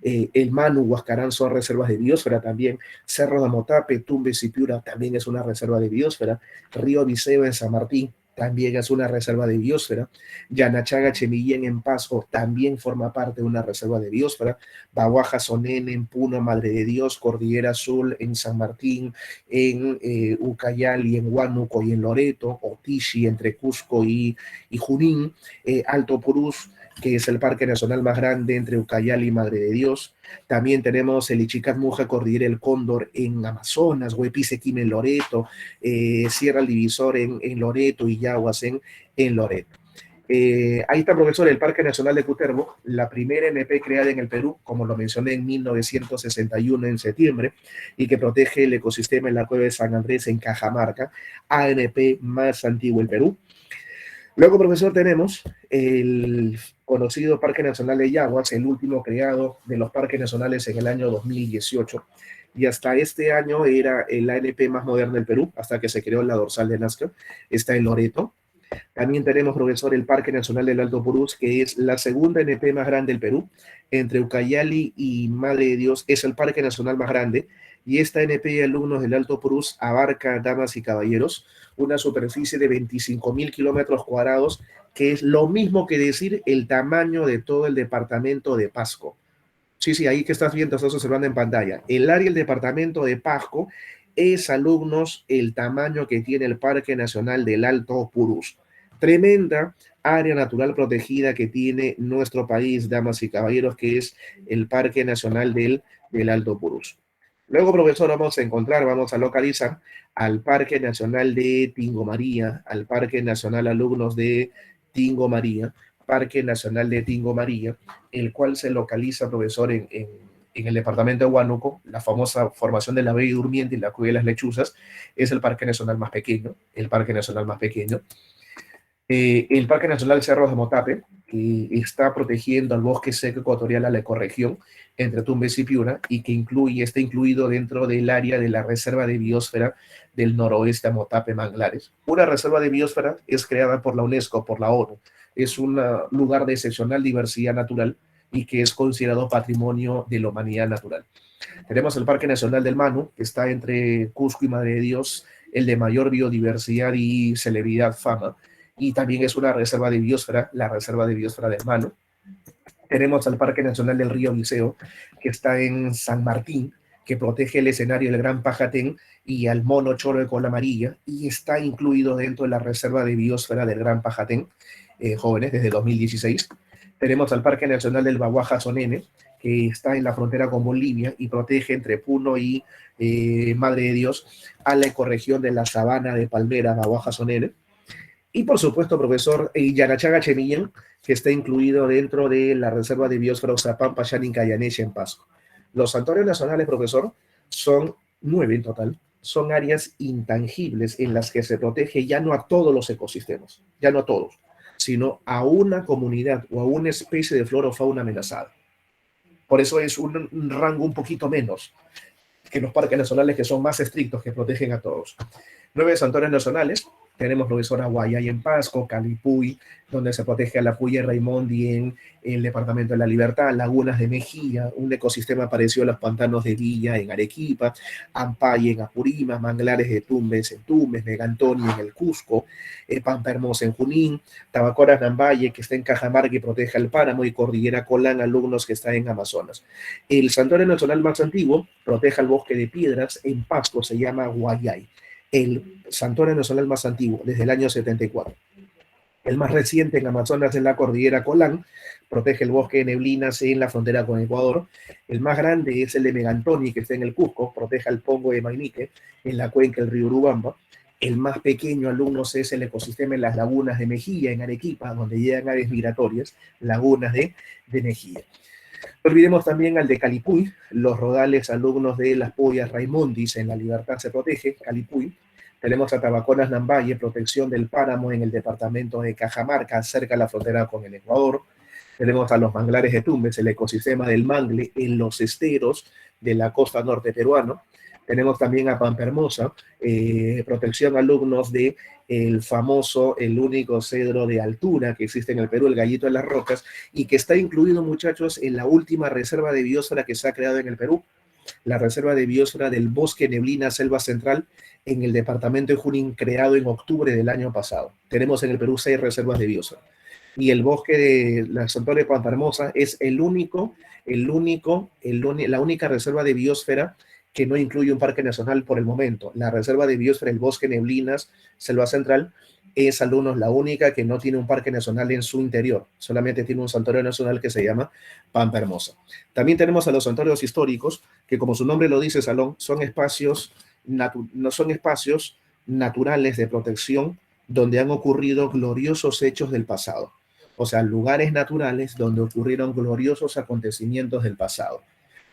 el Manu, Huascarán son reservas de biosfera también; Cerro de Motape, Tumbes y Piura también es una reserva de biosfera; Río Viseo en San Martín también es una reserva de biosfera; Yanachaga Chemillén en Pasco también forma parte de una reserva de biosfera; Baguaja Sonene en Puno, Madre de Dios; Cordillera Azul en San Martín, en Ucayali, en Huánuco y en Loreto; Otishi entre Cusco y Junín; Alto Purús, que es el parque nacional más grande entre Ucayali y Madre de Dios. También tenemos el Ichicat Muja, Cordillera El Cóndor en Amazonas; Huepisequim en Loreto; Sierra El Divisor en Loreto y Yaguas en Loreto. Ahí está, profesor, el Parque Nacional de Cutervo, la primera NP creada en el Perú, como lo mencioné, en 1961 en septiembre, y que protege el ecosistema en la cueva de San Andrés en Cajamarca, ANP más antigua del Perú. Luego, profesor, tenemos el conocido Parque Nacional de Yaguas, el último creado de los parques nacionales en el año 2018. Y hasta este año era el ANP más moderno del Perú, hasta que se creó la dorsal de Nazca. Está en Loreto. También tenemos, profesor, el Parque Nacional del Alto Purús, que es la segunda NP más grande del Perú. Entre Ucayali y Madre de Dios es el Parque Nacional más grande. Y esta NP de alumnos del Alto Purús abarca, damas y caballeros, una superficie de 25.000 kilómetros cuadrados, que es lo mismo que decir el tamaño de todo el departamento de Pasco. Sí, sí, ahí que estás viendo, estás observando en pantalla. El área del departamento de Pasco es, alumnos, el tamaño que tiene el Parque Nacional del Alto Purús. Tremenda área natural protegida que tiene nuestro país, damas y caballeros, que es el Parque Nacional del Alto Purús. Luego, profesor, vamos a localizar al Parque Nacional de Tingo María, al Parque Nacional Alumnos de Tingo María, Parque Nacional de Tingo María, el cual se localiza, profesor, en el departamento de Huánuco, la famosa formación de la Bella Durmiente y la Cueva de las Lechuzas, es el parque nacional más pequeño, el parque nacional más pequeño. El Parque Nacional Cerros de Motape, que está protegiendo al bosque seco ecuatorial a la ecorregión entre Tumbes y Piura, y que está incluido dentro del área de la Reserva de Biosfera del Noroeste a Motape Manglares. Una reserva de biosfera es creada por la UNESCO, por la ONU. Es un lugar de excepcional diversidad natural y que es considerado patrimonio de la humanidad natural. Tenemos el Parque Nacional del Manu, que está entre Cusco y Madre de Dios, el de mayor biodiversidad y celebridad fama, y también es una reserva de biosfera, la reserva de biosfera del Manu. Tenemos al Parque Nacional del Río Liceo, que está en San Martín, que protege el escenario del Gran Pajatén y al mono choro de cola amarilla, y está incluido dentro de la reserva de biosfera del Gran Pajatén, jóvenes, desde 2016. Tenemos al Parque Nacional del Baguaja-Sonene, que está en la frontera con Bolivia y protege entre Puno y Madre de Dios a la ecorregión de la sabana de palmera Baguaja-Sonene. Y por supuesto, profesor, Yanachaga Chemillán, que está incluido dentro de la Reserva de Biosfera Oxapampa, Cayaneche, en Pasco. Los santuarios nacionales, profesor, son 9 en total. Son áreas intangibles en las que se protege ya no a todos los ecosistemas, ya no a todos, sino a una comunidad o a una especie de flora o fauna amenazada. Por eso es un rango un poquito menos que los parques nacionales, que son más estrictos, que protegen a todos. 9 santuarios nacionales. Tenemos, profesor, Aguayay en Pasco, Calipuy, donde se protege a la Puya Raimondi en el Departamento de la Libertad, Lagunas de Mejía, un ecosistema parecido a los pantanos de Villa en Arequipa, Ampay en Apurímac, Manglares de Tumbes en Tumbes, Megantoni en el Cusco, Pampa Hermosa en Junín, Tabacoras Nambaye, que está en Cajamarca y protege al páramo, y Cordillera Colán, alumnos, que está en Amazonas. El santuario nacional más antiguo protege al bosque de piedras en Pasco, se llama Guayay, el santuario nacional más antiguo, desde el año 74. El más reciente en Amazonas es la Cordillera Colán, protege el bosque de neblinas en la frontera con Ecuador. El más grande es el de Megantoni, que está en el Cusco, protege al pongo de Mainique en la cuenca del río Urubamba. El más pequeño, alumnos, es el ecosistema en las lagunas de Mejía, en Arequipa, donde llegan aves migratorias, lagunas de Mejía. No olvidemos también al de Calipuy, los rodales, alumnos de las Puyas Raimondis en La Libertad se protege, Calipuy. Tenemos a Tabaconas Nambaye, protección del páramo en el departamento de Cajamarca, cerca de la frontera con el Ecuador. Tenemos a los manglares de Tumbes, el ecosistema del mangle en los esteros de la costa norte peruana. Tenemos también a Pampa Hermosa, protección, alumnos, de el famoso, el único cedro de altura que existe en el Perú, el Gallito de las Rocas, y que está incluido, muchachos, en la última reserva de biosfera que se ha creado en el Perú, la reserva de biosfera del Bosque Neblina Selva Central en el departamento de Junín, creado en octubre del año pasado. Tenemos en el Perú 6 reservas de biosfera. Y el bosque de la santuario de Pampa Hermosa es la única reserva de biosfera que no incluye un parque nacional por el momento. La reserva de biosfera, el Bosque Neblinas, Selva Central, es, alumnos, la única que no tiene un parque nacional en su interior. Solamente tiene un santuario nacional que se llama Pampa Hermosa. También tenemos a los santuarios históricos, que, como su nombre lo dice, Salón, son espacios, no son espacios naturales de protección donde han ocurrido gloriosos hechos del pasado. O sea, lugares naturales donde ocurrieron gloriosos acontecimientos del pasado.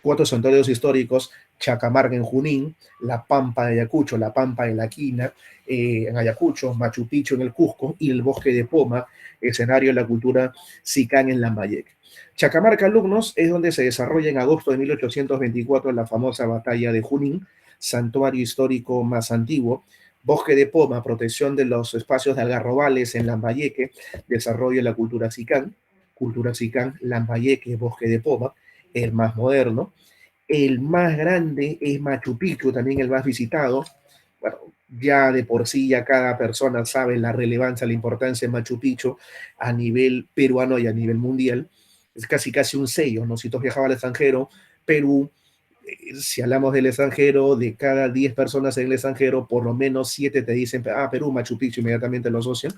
Cuatro santuarios históricos: Chacamarca en Junín, La Pampa de Ayacucho, La Pampa en La Quina, en Ayacucho, Machu Picchu en el Cusco y el Bosque de Poma, escenario de la cultura Sicán en Lambayeque. Chacamarca, alumnos, es donde se desarrolla en agosto de 1824 la famosa batalla de Junín, santuario histórico más antiguo. Bosque de Poma, protección de los espacios de algarrobales en Lambayeque, desarrollo de la cultura Sicán, Lambayeque, Bosque de Poma, el más moderno. El más grande es Machu Picchu, también el más visitado. Bueno, ya de por sí ya cada persona sabe la relevancia, la importancia de Machu Picchu a nivel peruano y a nivel mundial. Es casi casi un sello, ¿no? Si tú viajabas al extranjero, Perú, si hablamos del extranjero, de cada 10 personas en el extranjero, por lo menos 7 te dicen, ah, Perú, Machu Picchu, inmediatamente lo asocian.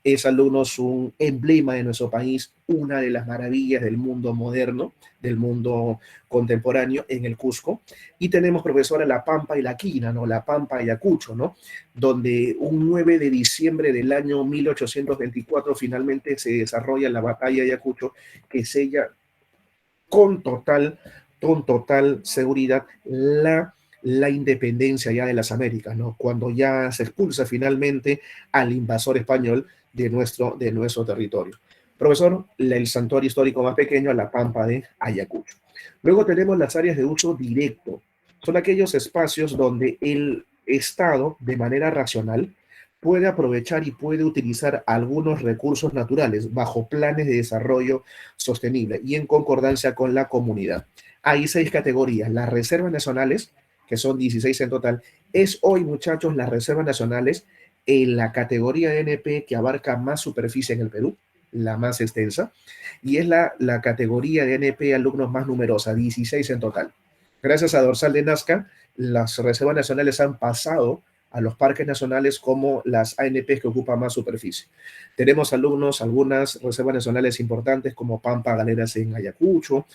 Es alumnos un emblema de nuestro país, una de las maravillas del mundo moderno, del mundo contemporáneo en el Cusco. Y tenemos, profesora, La Pampa y La Quina, ¿no? La Pampa y Ayacucho, ¿no? Donde un 9 de diciembre del año 1824 finalmente se desarrolla la batalla de Ayacucho, que sella con total, con total seguridad la independencia ya de las Américas, ¿no? Cuando ya se expulsa finalmente al invasor español de nuestro territorio. Profesor, el santuario histórico más pequeño, la Pampa de Ayacucho. Luego tenemos las áreas de uso directo. Son aquellos espacios donde el Estado, de manera racional, puede aprovechar y puede utilizar algunos recursos naturales bajo planes de desarrollo sostenible y en concordancia con la comunidad. Hay 6 categorías. Las reservas nacionales, que son 16 en total, es hoy, muchachos, las reservas nacionales en la categoría de NP que abarca más superficie en el Perú, la más extensa, y es la categoría de NP alumnos más numerosa, 16 en total. Gracias a Dorsal de Nazca, las reservas nacionales han pasado a los parques nacionales como las ANP que ocupan más superficie. Tenemos alumnos, algunas reservas nacionales importantes como Pampa Galeras en Ayacucho,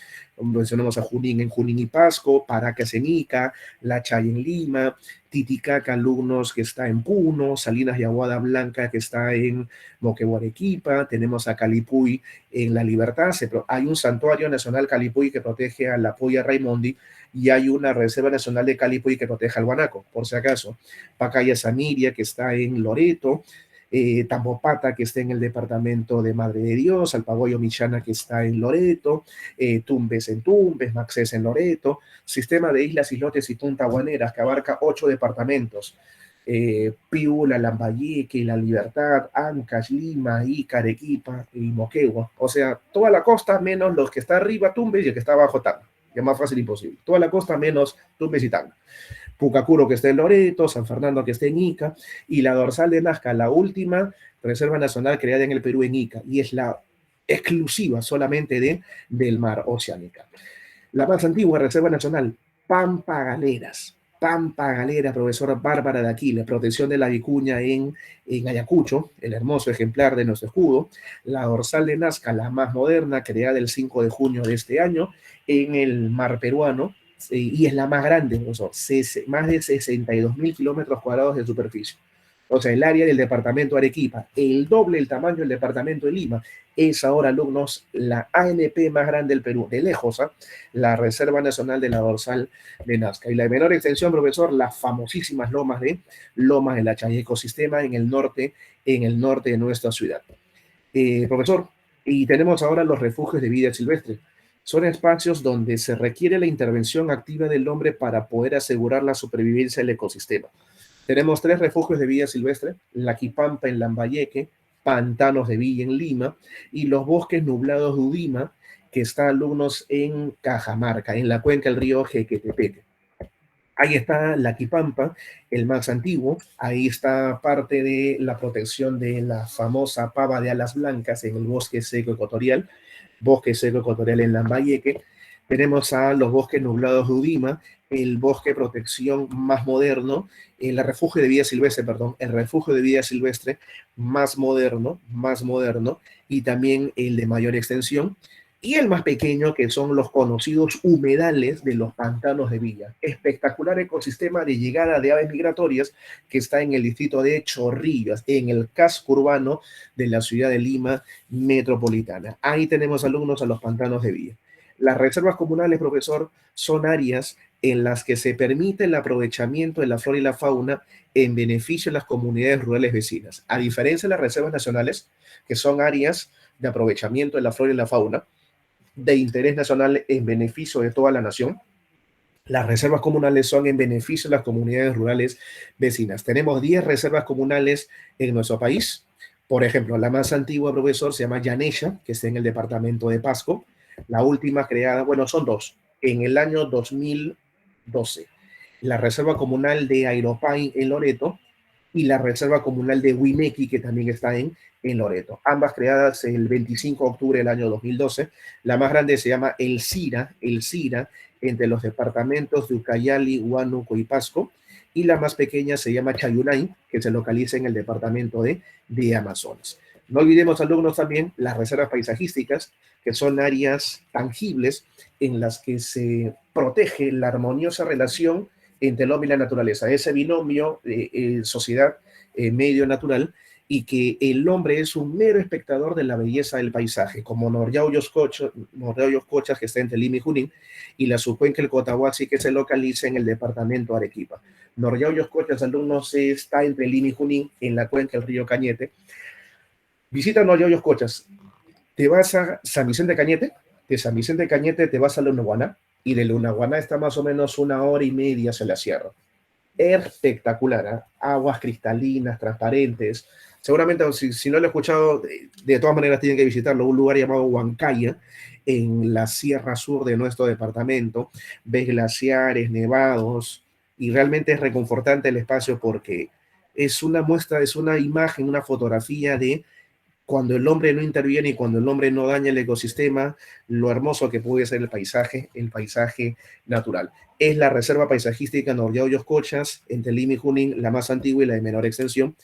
mencionamos a Junín en Junín y Pasco, Paracas en Ica, La Chay en Lima, Titicaca, alumnos que está en Puno, Salinas y Aguada Blanca que está en Moquegua, Arequipa, tenemos a Calipuy en La Libertad, hay un santuario nacional Calipuy que protege a la Polla Raimondi y hay una reserva nacional de Calipuy que protege al guanaco, por si acaso. Pacaya Samiria que está en Loreto, Tambopata, que está en el departamento de Madre de Dios, Alpagoyo Michana, que está en Loreto, Tumbes en Tumbes, Maxés en Loreto, sistema de islas, islotes y puntaguaneras que abarca 8 departamentos, Piula, Lambayeque, La Libertad, Ancash, Lima, Ica, Arequipa y Moquegua. O sea, toda la costa menos los que está arriba, Tumbes, y el que está abajo, Tacna. Ya más fácil imposible. Toda la costa menos Tumbes y Tacna. Pucacuro que está en Loreto, San Fernando que está en Ica, y la dorsal de Nazca, la última reserva nacional creada en el Perú en Ica, y es la exclusiva solamente del mar Oceánica. La más antigua reserva nacional, Pampa Galeras. Pampa Galera, profesora Bárbara de Aquiles, protección de la vicuña en Ayacucho, el hermoso ejemplar de nuestro escudo. La dorsal de Nazca, la más moderna, creada el 5 de junio de este año en el mar peruano, y es la más grande, profesor, más de 62.000 kilómetros cuadrados de superficie. O sea, el área del departamento de Arequipa, el doble el tamaño del departamento de Lima, es ahora, alumnos, la ANP más grande del Perú, de lejos, ¿eh? La Reserva Nacional de la Dorsal de Nazca. Y la de menor extensión, profesor, las famosísimas Lomas de la Chay, ecosistema en el norte de nuestra ciudad. Profesor, y tenemos ahora los refugios de vida silvestre. Son espacios donde se requiere la intervención activa del hombre para poder asegurar la supervivencia del ecosistema. Tenemos 3 refugios de vida silvestre: La Quipampa en Lambayeque, Pantanos de Villa en Lima y los bosques nublados de Udima, que está, alumnos, en Cajamarca, en la cuenca del río Jequetepeque. Ahí está La Quipampa, el más antiguo. Ahí está parte de la protección de la famosa pava de alas blancas en el bosque seco ecuatorial en Lambayeque. Tenemos a los bosques nublados de Udima, el bosque de protección más moderno, el refugio de vida silvestre, perdón, el refugio de vida silvestre más moderno, y también el de mayor extensión, y el más pequeño, que son los conocidos humedales de los pantanos de Villa. Espectacular ecosistema de llegada de aves migratorias que está en el distrito de Chorrillos, en el casco urbano de la ciudad de Lima metropolitana. Ahí tenemos, alumnos, a los pantanos de Villa. Las reservas comunales, profesor, son áreas en las que se permite el aprovechamiento de la flora y la fauna en beneficio de las comunidades rurales vecinas. A diferencia de las reservas nacionales, que son áreas de aprovechamiento de la flora y la fauna de interés nacional en beneficio de toda la nación, las reservas comunales son en beneficio de las comunidades rurales vecinas. Tenemos 10 reservas comunales en nuestro país. Por ejemplo, la más antigua, profesor, se llama Yanesha, que está en el departamento de Pasco. La última creada, bueno, son dos, en el año 2012. La reserva comunal de Airopay en Loreto y la reserva comunal de Huimequi, que también está en Loreto. Ambas creadas el 25 de octubre del año 2012. La más grande se llama El Cira, entre los departamentos de Ucayali, Huánuco y Pasco, y la más pequeña se llama Chayunay, que se localiza en el departamento de Amazonas. No olvidemos, alumnos, también las reservas paisajísticas, que son áreas tangibles en las que se protege la armoniosa relación entre el hombre y la naturaleza, ese binomio sociedad, medio natural, y que el hombre es un mero espectador de la belleza del paisaje, como Noryauyos Cochas, que está entre Lima y Junín, y la subcuenca del Cotahuasi, que se localiza en el departamento de Arequipa. Noryauyos Cochas, alumnos, está entre Lima y Junín, en la cuenca del río Cañete. Visita Noryauyos Cochas, te vas a San Vicente de Cañete, de San Vicente de Cañete te vas a Lunahuaná, y de Lunahuaná está más o menos 1 hora y media hacia la sierra. Espectacular, ¿eh? Aguas cristalinas, transparentes. Seguramente, si no lo he escuchado, de todas maneras tienen que visitarlo, un lugar llamado Huancaya, en la sierra sur de nuestro departamento. Ves glaciares, nevados, y realmente es reconfortante el espacio porque es una muestra, es una imagen, una fotografía de cuando el hombre no interviene y cuando el hombre no daña el ecosistema, lo hermoso que puede ser el paisaje natural. Es la reserva paisajística Noryauyos Cochas, entre Lima y Junín, la más antigua y la de menor extensión.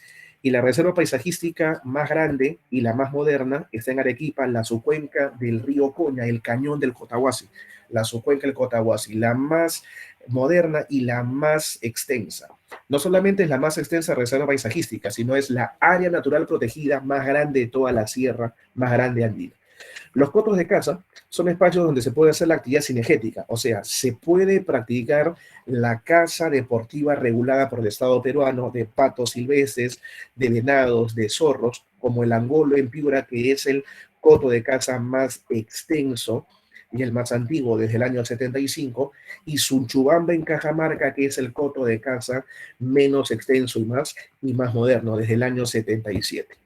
Y la reserva paisajística más grande y la más moderna está en Arequipa, la subcuenca del río Coña, el cañón del Cotahuasi. La subcuenca del Cotahuasi, la más moderna y la más extensa. No solamente es la más extensa reserva paisajística, sino es la área natural protegida más grande de toda la sierra, más grande andina. Los cotos de caza son espacios donde se puede hacer la actividad cinegética, o sea, se puede practicar la caza deportiva regulada por el Estado peruano de patos silvestres, de venados, de zorros, como el angolo en Piura, que es el coto de caza más extenso y el más antiguo desde el año 75, y Sunchubamba en Cajamarca, que es el coto de caza menos extenso y más moderno desde el año 77.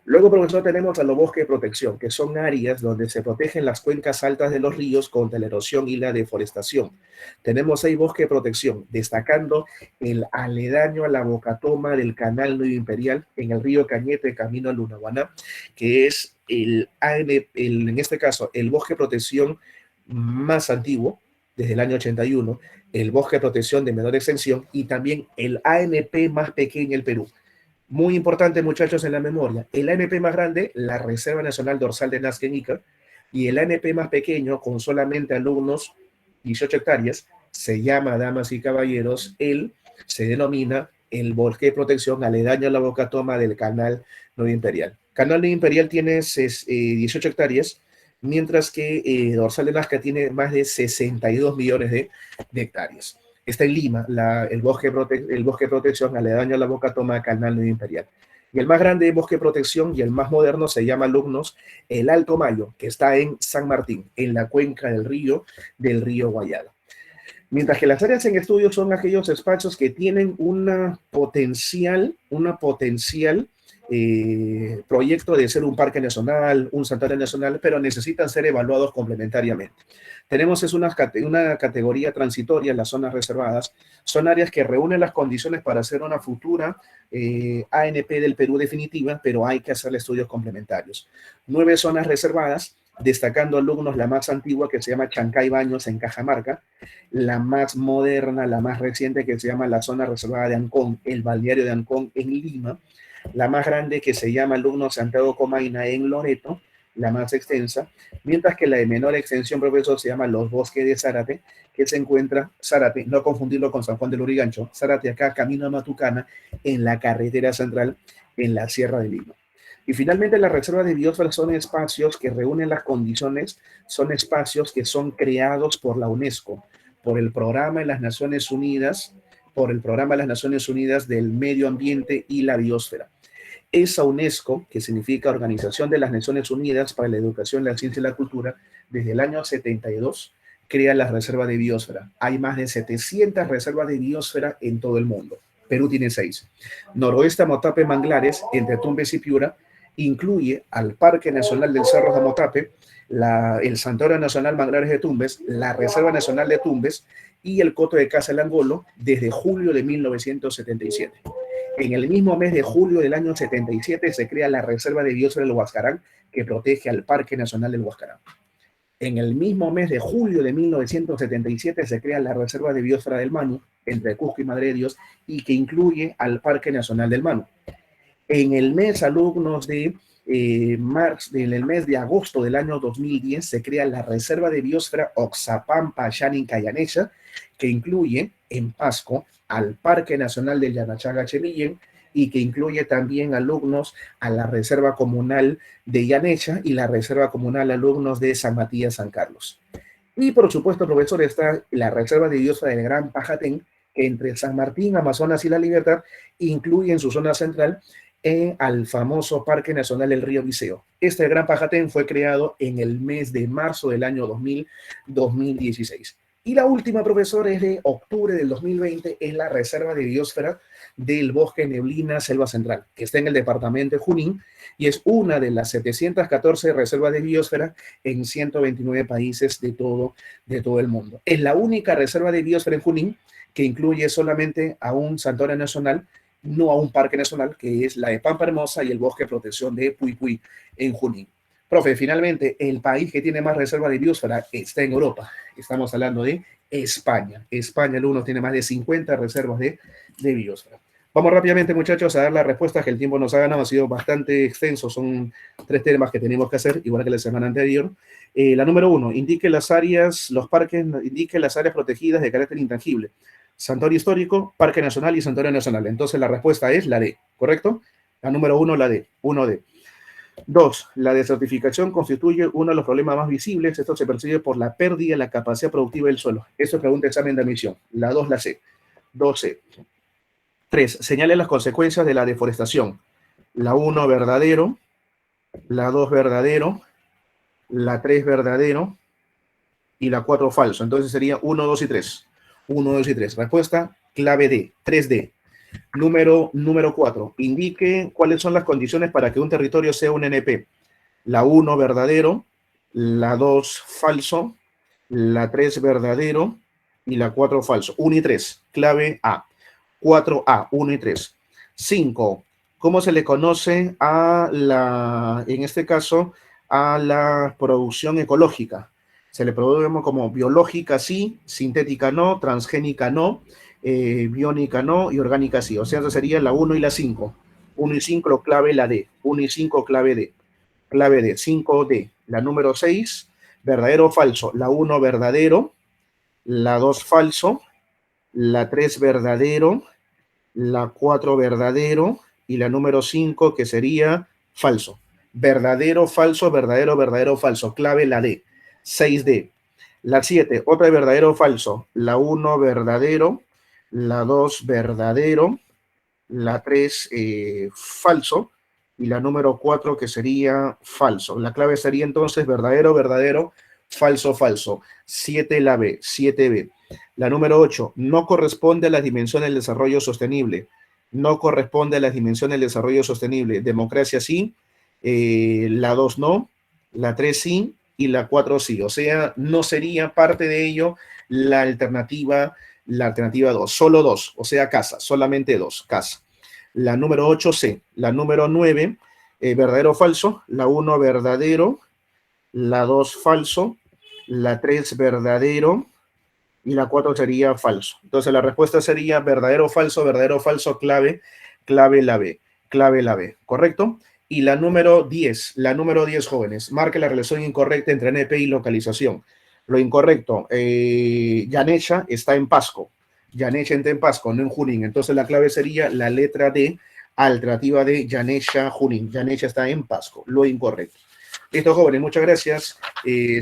Luego, profesor, tenemos a los bosques de protección, que son áreas donde se protegen las cuencas altas de los ríos contra la erosión y la deforestación. Tenemos ahí bosque de protección, destacando el aledaño a la bocatoma del Canal Nuevo Imperial en el río Cañete, camino a Lunahuaná, que es en este caso, el bosque de protección más antiguo, desde el año 81, el bosque de protección de menor extensión y también el ANP más pequeño en el Perú. Muy importante, muchachos, en la memoria. El ANP más grande, la Reserva Nacional Dorsal de Nazca en Ica, y el ANP más pequeño, con solamente alumnos, 18 hectáreas, se llama, damas y caballeros, se denomina el bosque de protección aledaño a la bocatoma del Canal Nuevo Imperial. Canal Nuevo Imperial tiene 18 hectáreas, mientras que Dorsal de Nazca tiene más de 62 millones de hectáreas. Está en Lima, el bosque de protección aledaño a la bocatoma Canal Nuevo Imperial. Y el más grande bosque de protección y el más moderno se llama, alumnos, el Alto Mayo, que está en San Martín, en la cuenca del río Guayana. Mientras que las áreas en estudio son aquellos espacios que tienen una potencial proyecto de ser un parque nacional, un santuario nacional, pero necesitan ser evaluados complementariamente. Tenemos una categoría transitoria en las zonas reservadas. Son áreas que reúnen las condiciones para hacer una futura ANP del Perú definitiva, pero hay que hacer estudios complementarios. 9 zonas reservadas, destacando, alumnos, la más antigua, que se llama Chancay Baños en Cajamarca, la más moderna, la más reciente, que se llama la zona reservada de Ancón, el balneario de Ancón en Lima, la más grande, que se llama, alumnos, Santiago Comaina en Loreto, la más extensa, mientras que la de menor extensión, profesor, se llama Los Bosques de Zárate, que se encuentra, Zárate, no confundirlo con San Juan del Lurigancho, Zárate acá, camino a Matucana, en la carretera central, en la Sierra de Lima. Y finalmente, las reservas de biosfera son espacios que reúnen las condiciones, son espacios que son creados por la UNESCO, por el Programa de las Naciones Unidas, por el Programa de las Naciones Unidas del Medio Ambiente y la Biosfera. Esa UNESCO, que significa Organización de las Naciones Unidas para la Educación, la Ciencia y la Cultura, desde el año 72 crea las reservas de biosfera. Hay más de 700 reservas de biosfera en todo el mundo. Perú tiene 6. Noroeste Motape Manglares, entre Tumbes y Piura, incluye al Parque Nacional del Cerro de Motape, el Santuario Nacional Manglares de Tumbes, la Reserva Nacional de Tumbes y el Coto de Casa del Angolo desde julio de 1977. En el mismo mes de julio del año 77 se crea la Reserva de Biosfera del Huascarán, que protege al Parque Nacional del Huascarán. En el mismo mes de julio de 1977 se crea la Reserva de Biosfera del Manu, entre Cusco y Madre de Dios, y que incluye al Parque Nacional del Manu. En el mes, alumnos de marzo, en el mes de agosto del año 2010, se crea la Reserva de Biosfera Oxapampa Shanin Cayanecha, que incluye en Pasco al Parque Nacional del Yanachaga Chemillén y que incluye también alumnos a la Reserva Comunal de Yanecha y la Reserva Comunal alumnos de San Matías San Carlos. Y por supuesto, profesor, está la Reserva de Biosfera del Gran Pajatén, que entre San Martín, Amazonas y La Libertad incluye en su zona central al famoso Parque Nacional del Río Viseo. Este Gran Pajatén fue creado en el mes de marzo del año 2016. Y la última, profesor, es de octubre del 2020, es la Reserva de Biosfera del Bosque Neblina Selva Central, que está en el departamento de Junín y es una de las 714 reservas de biosfera en 129 países de todo el mundo. Es la única reserva de biosfera en Junín que incluye solamente a un santuario nacional, no a un parque nacional, que es la de Pampa Hermosa y el bosque de protección de Puypuy en Junín. Profe, finalmente, el país que tiene más reserva de biosfera está en Europa. Estamos hablando de España. España, el uno, tiene más de 50 reservas de biosfera. Vamos rápidamente, muchachos, a dar las respuestas que el tiempo nos ha ganado. Ha sido bastante extenso. Son 3 temas que tenemos que hacer, igual que la semana anterior. La número 1, indique las áreas, los parques, indique las áreas protegidas de carácter intangible. Santuario histórico, Parque Nacional y Santuario Nacional. Entonces la respuesta es la D, ¿correcto? La número 1, la D, 1D. 2. La desertificación constituye uno de los problemas más visibles. Esto se percibe por la pérdida de la capacidad productiva del suelo. Esto es pregunta de examen de admisión. La 2, la C. 2C. 3. Señale las consecuencias de la deforestación. La 1, verdadero. La 2, verdadero. La 3, verdadero. Y la 4, falso. Entonces sería 1, 2 y 3. 1, 2 y 3. Respuesta clave D, 3D. Número 4. Indique cuáles son las condiciones para que un territorio sea un NP. La 1, verdadero. La 2, falso. La 3, verdadero. Y la 4, falso. 1 y 3. Clave A. 4A, 1 y 3. 5. ¿Cómo se le conoce a en este caso, a la producción ecológica? Se le produce como biológica sí, sintética no, transgénica no, biónica no y orgánica sí. O sea, eso sería la 1 y la 5. 1 y 5, clave la D. 1 y 5, clave D. Clave D, 5D. La número 6, verdadero o falso. La 1, verdadero. La 2, falso. La 3, verdadero. La 4, verdadero. Y la número 5, que sería falso. Verdadero, falso, verdadero, verdadero, falso. Clave la D. 6D. La 7, otra de verdadero o falso. La 1, verdadero. La 2, verdadero. La 3, falso. Y la número 4, que sería falso. La clave sería entonces verdadero, verdadero, falso, falso. 7 la B, 7B. La número 8, no corresponde a las dimensiones del desarrollo sostenible. No corresponde a las dimensiones del desarrollo sostenible. Democracia sí, la 2 no, la 3 sí y la 4 sí. O sea, no sería parte de ello la alternativa 2. Solo 2, o sea, casa, solamente 2, casa. La número 8 C. La número 9, verdadero o falso. La 1, verdadero. La 2, falso. La 3, verdadero. Y la 4 sería falso. Entonces la respuesta sería verdadero, falso, clave, clave la B, clave la B, ¿correcto? Y la número 10, jóvenes, marque la relación incorrecta entre NP y localización. Lo incorrecto, Yanecha está en Pasco. Yanecha está en Pasco, no en Junín. Entonces la clave sería la letra D, Alternativa de Yanesha Junín. Yanesha está en Pasco, lo incorrecto. Listo, jóvenes, muchas gracias.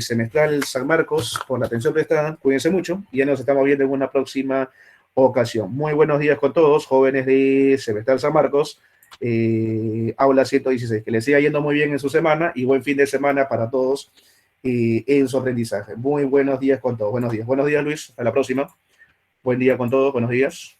Semestral San Marcos por la atención prestada. Cuídense mucho y ya nos estamos viendo en una próxima ocasión. Muy buenos días con todos, jóvenes de Semestral San Marcos, aula 116. Que les siga yendo muy bien en su semana y buen fin de semana para todos en su aprendizaje. Muy buenos días con todos. Buenos días. Buenos días, Luis. Hasta la próxima. Buen día con todos. Buenos días.